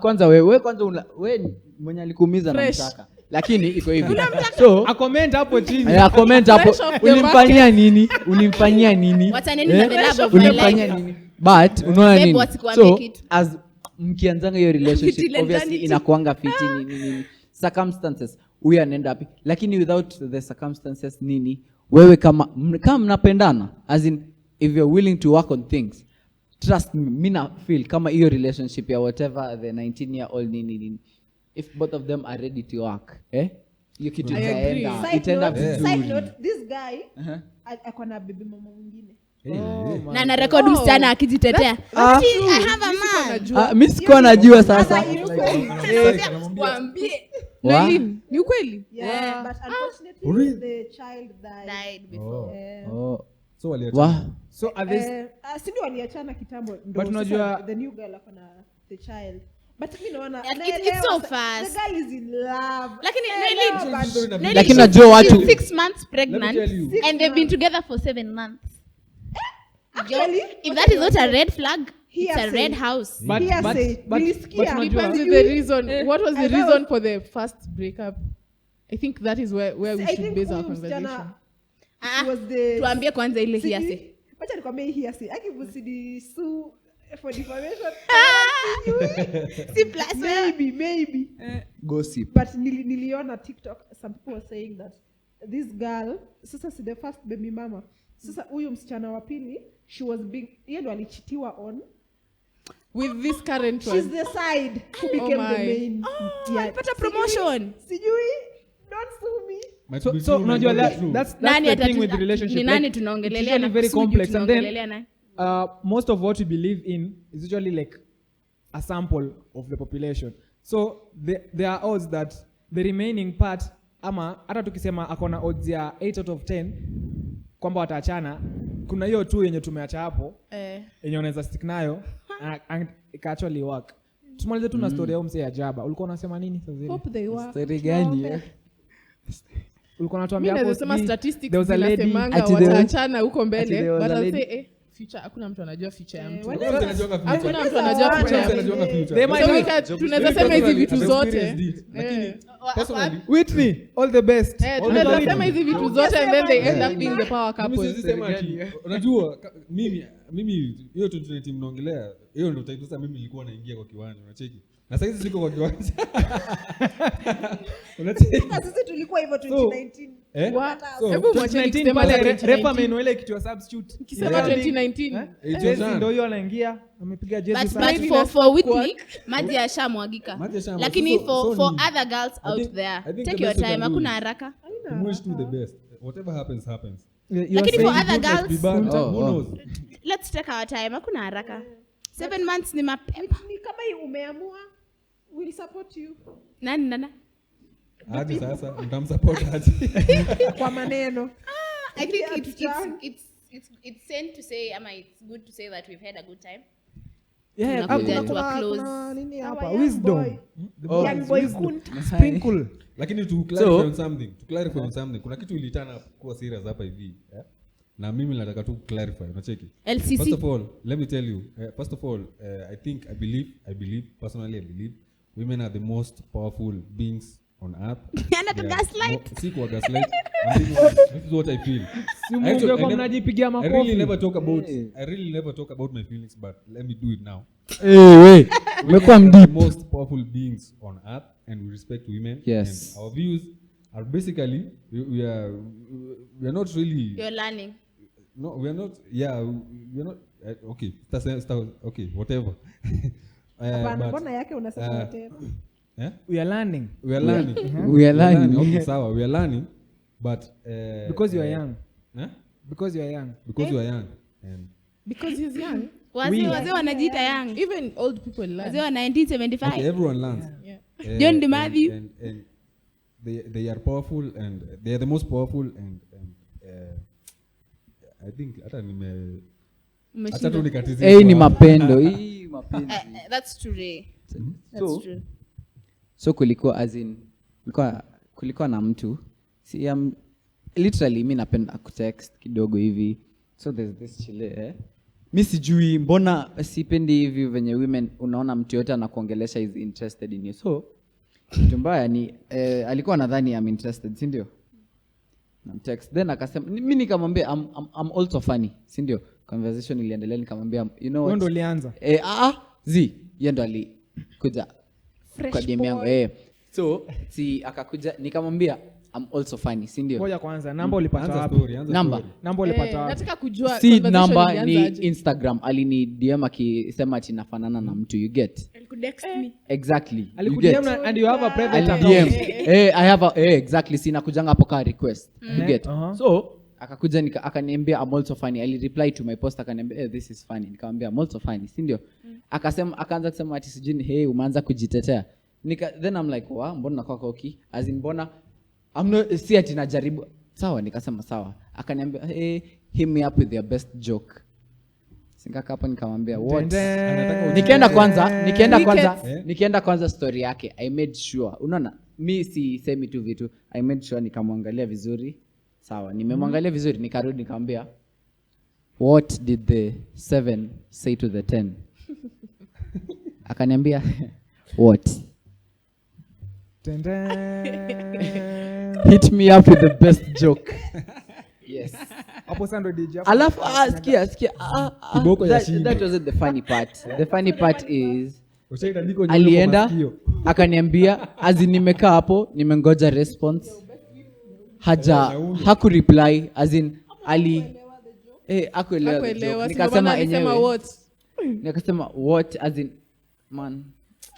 kwanza wewe kwanza wewe mwenye alikuumiza na Fresh. mtaka lakini iko hivi so A comment hapo chini. comment hapo Fresh off the ulimfanyia nini Wachaneni na the love of my ulimfanyia life. nini but unaona Babe, nini wasikuambie so kitu. as mkianzanga hiyo relationship Till obviously eternity. inakuanga fiti nini circumstances huyu anaenda wapi lakini without the circumstances nini wewe kama mnapendana as in if you're willing to work on things trust me mi na feel kama hiyo relationship ya whatever the 19-year-old nini if both of them are ready to work hiyo kitu I agree. itaenda Side vizuri note, this guy Uh-huh. ako na baby mama mwingine. Na ana record msichana akijitetea. Ah. I have a man. mi sikuwa najua sasa Waambie. Wa? Nailin, ni ukweli? Yeah, but unfortunately the child died. Died before. Oh. So Wa? So are they Si ndio waliachana kitambo ndo But sasa unajua- the new girl ako na the child. But mi naona Yeah, le- it's so leo fast. the girl is in love. Lakini Leo, Nailin- but- Nailin, Lakini she's- najua watu- she's 6 months pregnant Let me tell you. and they've been together for 7 months. Actually, If that is not a red flag, it's a Hearsay. red house. but Hearsay. Nilisikia. unajua- Depends with the reason. What was the I thought- reason for the first breakup? I think that is where we I should think base our huyu msichana, conversation. she was the- Tuambie kwanza ile Sijui- hearsay. wacha nikwambie hii hearsay. Akivusidi sue for defamation. Si plus Maybe. Gossip. But niliona TikTok, some people were saying that this girl, sasa si the first baby mama. Sasa huyu msichana wa pili, she was being, yeye ndo alichitiwa on. With this current She's one. the side who became the my. main. Yeah. alipata promotion. Sijui, don't sue me. Might So, be so true, unajua might be that, true. that's Nani the thing atatu- with the relationship. ni nani Like, tunaongelelea it's usually na very Suju complex and then tunaongelelea nani? most of what we believe in is usually like a sample of the population. So there are odds that the remaining part ama hata tukisema akona odds ya 8 out of 10 kwamba wataachana, kuna hiyo tu yenye tumeacha hapo yenye unaweza stick nayo and it can actually work. Tumalize tu na story ya mzee ya Jaba. Ulikuwa unasema nini sasa hivi? Hope they work. Story gani Ulikuwa Mi unatuambia naweza hapo sema sijui statistics there was a lady zinasemanga Ati there was- wataachana huko ati mbele there was but a I'll lady- say future hakuna mtu anajua future ya mtu. What Hakuna mtu anajuanga future. Hakuna mtu anajua Hakuna future Mtu ya anajuanga mtu. future. They might So we not. can- tunaweza sema hizi vitu zote. Lakini personally, Whitney, all the best. Tunaweza All the sema hizi vitu zote and then they end up being the power mimi couple. siwezi sema ati unajua mimi hiyo 2019 mnaongelea hiyo ndio time sasa mimi nilikuwa naingia kwa kiwanja unacheki. Na sasa hizi siko kwa kiwanja. Unacheki? Sasa sisi tulikuwa hivyo 2019. Eh? So, Hebu mwacheni 2019 kusema pale 2019. refa amenuele kitu ya substitute. Kisema Yeah. 2019. Jezi ndio hiyo anaingia, amepiga jezi But sana. for Whitney, maji yashamwagika. Maji yashamwagika. Lakini So for ni- other girls I out think- there, I think take the your best we time, can do hakuna is- haraka. To wish to the best. Whatever happens happens. You are Lakini saying for other Good might be girls, bad, Oh, who oh. knows? let's take our time, hakuna haraka. 7 months ni mapema. Ni kama hii umeamua, we'll support you. Nani? Hadi sasa mtamsupport hadi. Kwa maneno. I think Yeah, it's sane to say, ama it's good to say that we've had a good time. Yeah, Tunakuja hakuna- to a close. kuna nini Hapa, hapa, young wisdom. boy. Oh, Young boy kunt. Sprinkle. Lakini to clarify on something, kuna kitu ilitana kuwa serious hapa hivi. Na mimi nataka tu clarify, unacheki. LCC. First of all, let me tell you. I believe personally, women are the most powerful beings on earth. Ana tu gaslight. Si kwa gaslight. This is what I feel. Si muongee kwa mnajipigia I makofi. really never talk about my feelings, but let me do it now. we umekuwa Women are the mdeep. most powerful beings on earth, and we respect women. Yes. And our views are basically we are not really. You're learning. No, we are not. Yeah, we are not. okay, okay, whatever. Hapana, But, mbona yake unasema whatever? We are learning. we are learning. We are learning. Okay, sawa, we are learning, but Because you are young. Eh? Because you are young. Because you are young. And Because he's young. Wazee wanajiita young. Even old people learn. Wazee wa 1975. okay, everyone learns. Yeah. John de Matthew. And they are powerful, and they are the most powerful, and I think hata acha tu nikatizie. Ni mapendo. Hii mapenzi. That's true. Ray. So, so kulikuwa as in kulikuwa na mtu literally mimi napenda kutext kidogo hivi, so there's this chile mimi sijui mbona sipendi hivi venye women unaona mtu yote anakuongelesha is interested in you. So kitu mbaya ni alikuwa nadhani I'm interested, si ndio? Na text then akasema mimi nikamwambia I'm also funny, si ndio? Conversation iliendelea, nikamwambia you know what, ndo ulianza yeye ndo alikuja kwa DM yangu so si akakuja nikamwambia I'm also funny, si ndio? Ngoja kwanza, namba ulipata Anza wapi? story, anza Namba. story. Namba ulipata wapi? Nataka kujua Si conversation namba ni ilianza aje. Instagram, alini DM akisema ati nafanana na mtu, you get Alikudext me. exactly, you Alikudia get and you have a private DM account. I have exactly, si nakujanga hapo ka request, you get Uh-huh. so akakuja akaniambia I'm also funny, ali reply to my post akaniambia this is funny, nikamwambia I'm also funny, si ndio? Akasema akaanza kusema ati sijui hey umeanza kujitetea, then I'm like mbona nakuwa koki, as in mbona si ati najaribu, sawa, nikasema sawa. Akaniambia hey hit me up with your best joke. Singaka hapo nikamwambia what, nikaenda kwanza story yake, I made sure, unaona mi si semi tu vitu, I made sure nikamwangalia vizuri, sawa, nimemwangalia vizuri, nikarudi nikamwambia what did the 7 say to the 10? Akaniambia what? Hit me up with the best joke. Yes. Hapo sasa ndo DJ. Alafu sikia Kiboko ya shida. that wasn't the funny part. The funny part is Ushaitandika nyonyo kwa alienda masikio. akaniambia as in nimekaa hapo nimengoja response, haku reply, as in hakuelewa the joke. Nikasema enyewe nikasema what, as in man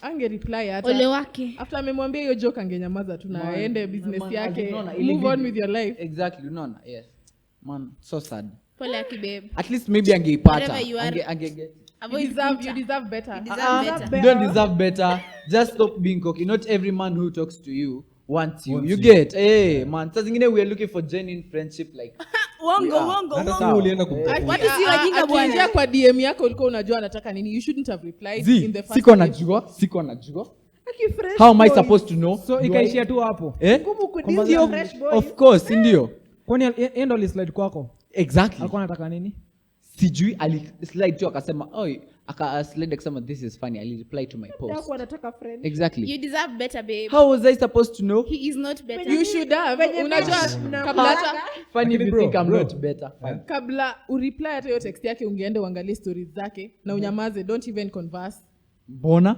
Ange reply hata. Ole wake. After amemwambia hiyo joke angenyamaza tu na aende business man, yake. unaona, Move on with your life. exactly, unaona, yes man, so sad. Pole yake babe. At least maybe angeipata, Whatever you are. ange You Avoid deserve better. You deserve better. you don't deserve better. Just stop being cocky. Not every man who talks to you wants you. Get man, saa zingine we are looking for genuine friendship like Wongo. Hata kama ulienda kumtafuta. Watu si wajinga bwana. Akiingia kwa DM yako ulikuwa unajua anataka nini. You shouldn't have replied in the first siko place. najua. Aki fresh How am I boy. supposed to know? So ikaishia tu hapo. Ngumu kudili Conversation. fresh boy. Of course, ndio. Kwani yeye ndo slide kwako? Exactly. Alikuwa anataka nini? Sijui ali slide tu akasema, slide akasema this is funny. Ali reply to my post. Hakuwa anataka friend. Exactly. You deserve better babe. How was I supposed to know? He is not better. You should have. Venye Unajua mna- kabla hata Funny if Lakini you bro, think I'm bro. not better. Fine. kabla ureply hata hiyo text yake ungeenda uangalie stories zake na unyamaze, don't even converse. Mbona?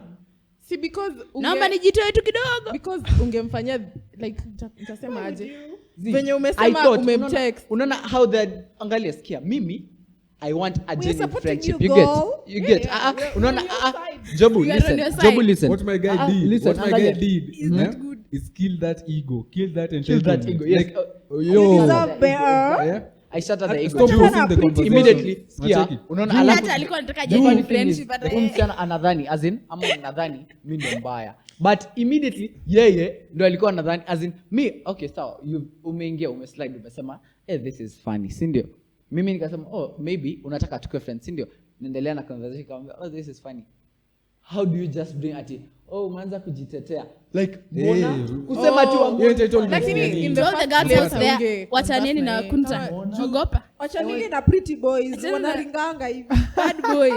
Si because Naomba nijitoe tu kidogo. because ungemfanyia like nitasema aje? Zee, Venye I umesema thought, umemtext. unaona how the angalia sikia mimi I want a genuine supporting friendship, you, you get girl. you get unaona Jobu We are on your side. Jobu listen What my guy did, listen, what my guy angalia. did Is not good. is kill that ego, kill that kill that entitlement. ego, yes. Like, You yo, deserve better. yeah. I shattered the ego. Stop Achana forcing the pretty conversation. Immediately sikia Nacheki. unaona Hata alafu alikuwa anataka the genuine funny thing is, friendship hata huyu msichana anadhani as in ama anadhani mimi ndo mbaya, but immediately yeye ndo alikuwa anadhani as in me okay sawa, umeingia umeslide umesema this is funny, si ndio? Mimi nikasema maybe unataka tukue friends, si ndio? Naendelea na conversation kama this is funny. How do you just bring ati umeanza kujitetea like mbona kusema tu Hiyo entitlement. Lakini in the All the first girls place out there unge wataneni na converse kunta. yeye. Ogopa. Wacha nini na pretty boys Achana na- wanaringanga hivi. Bad boy.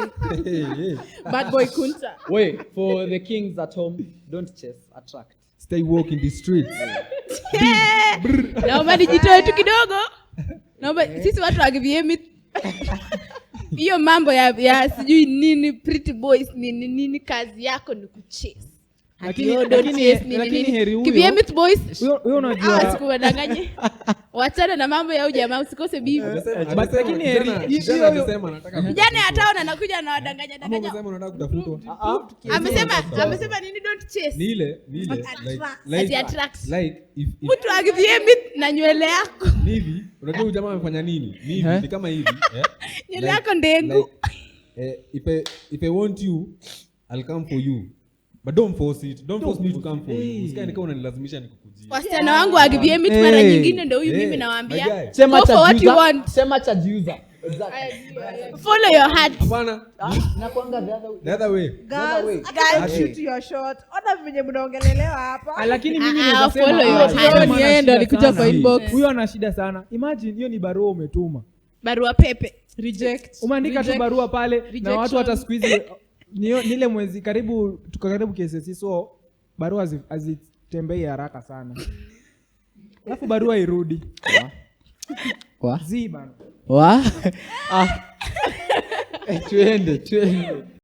Hey, hey. Bad boy kunta. wait for the kings at home, don't chase, attract. Stay walk in the streets. Naomba nijitoe tu kidogo. Naomba sisi watu wa KVM hiyo mambo ya sijui nini pretty boys nini kazi yako ni kuchase. Lakini Don't lakini chase nini, lakini nini. heri Kimbie huyo. meat boys. Huyo unajua. Sikuwadanganye. Wachana na mambo ya ujamaa, usikose bibi. But lakini heri hiyo Vijana ya town anakuja na wadanganya danganya. unataka kutafutwa. Amesema nini, don't chase. Ni ile Ati attract. like if Mtu akivie meat na nywele yako. ni hivi, unajua huyu jamaa amefanya nini? Ni hivi, ni kama hivi, Nywele yako ndengu. If I want you, I'll come for you. But don't force it. Don't force me to come for you. Usikae kama unanilazimisha nikukujie. Wasichana wangu akivie meat mara nyingine ndio huyu mimi nawaambia. Sema Go for what you want. Sema cha jiuza. Follow your heart. Hapana. Nakwanga The other way. Girls, shoot your shot. Ona venye mnaongelelewa hapa. Lakini mimi Follow your nasema heart. ni Yeye ndo alikuja kwa inbox. huyo ana shida sana. Imagine hiyo ni barua umetuma. Barua pepe. Reject. Umeandika tu barua pale na watu hata siku hizi nile mwezi karibu tukakaribu KCSE, so barua hazitembei haraka sana. Alafu barua irudi. Wa? Bana. Wa? Tuende.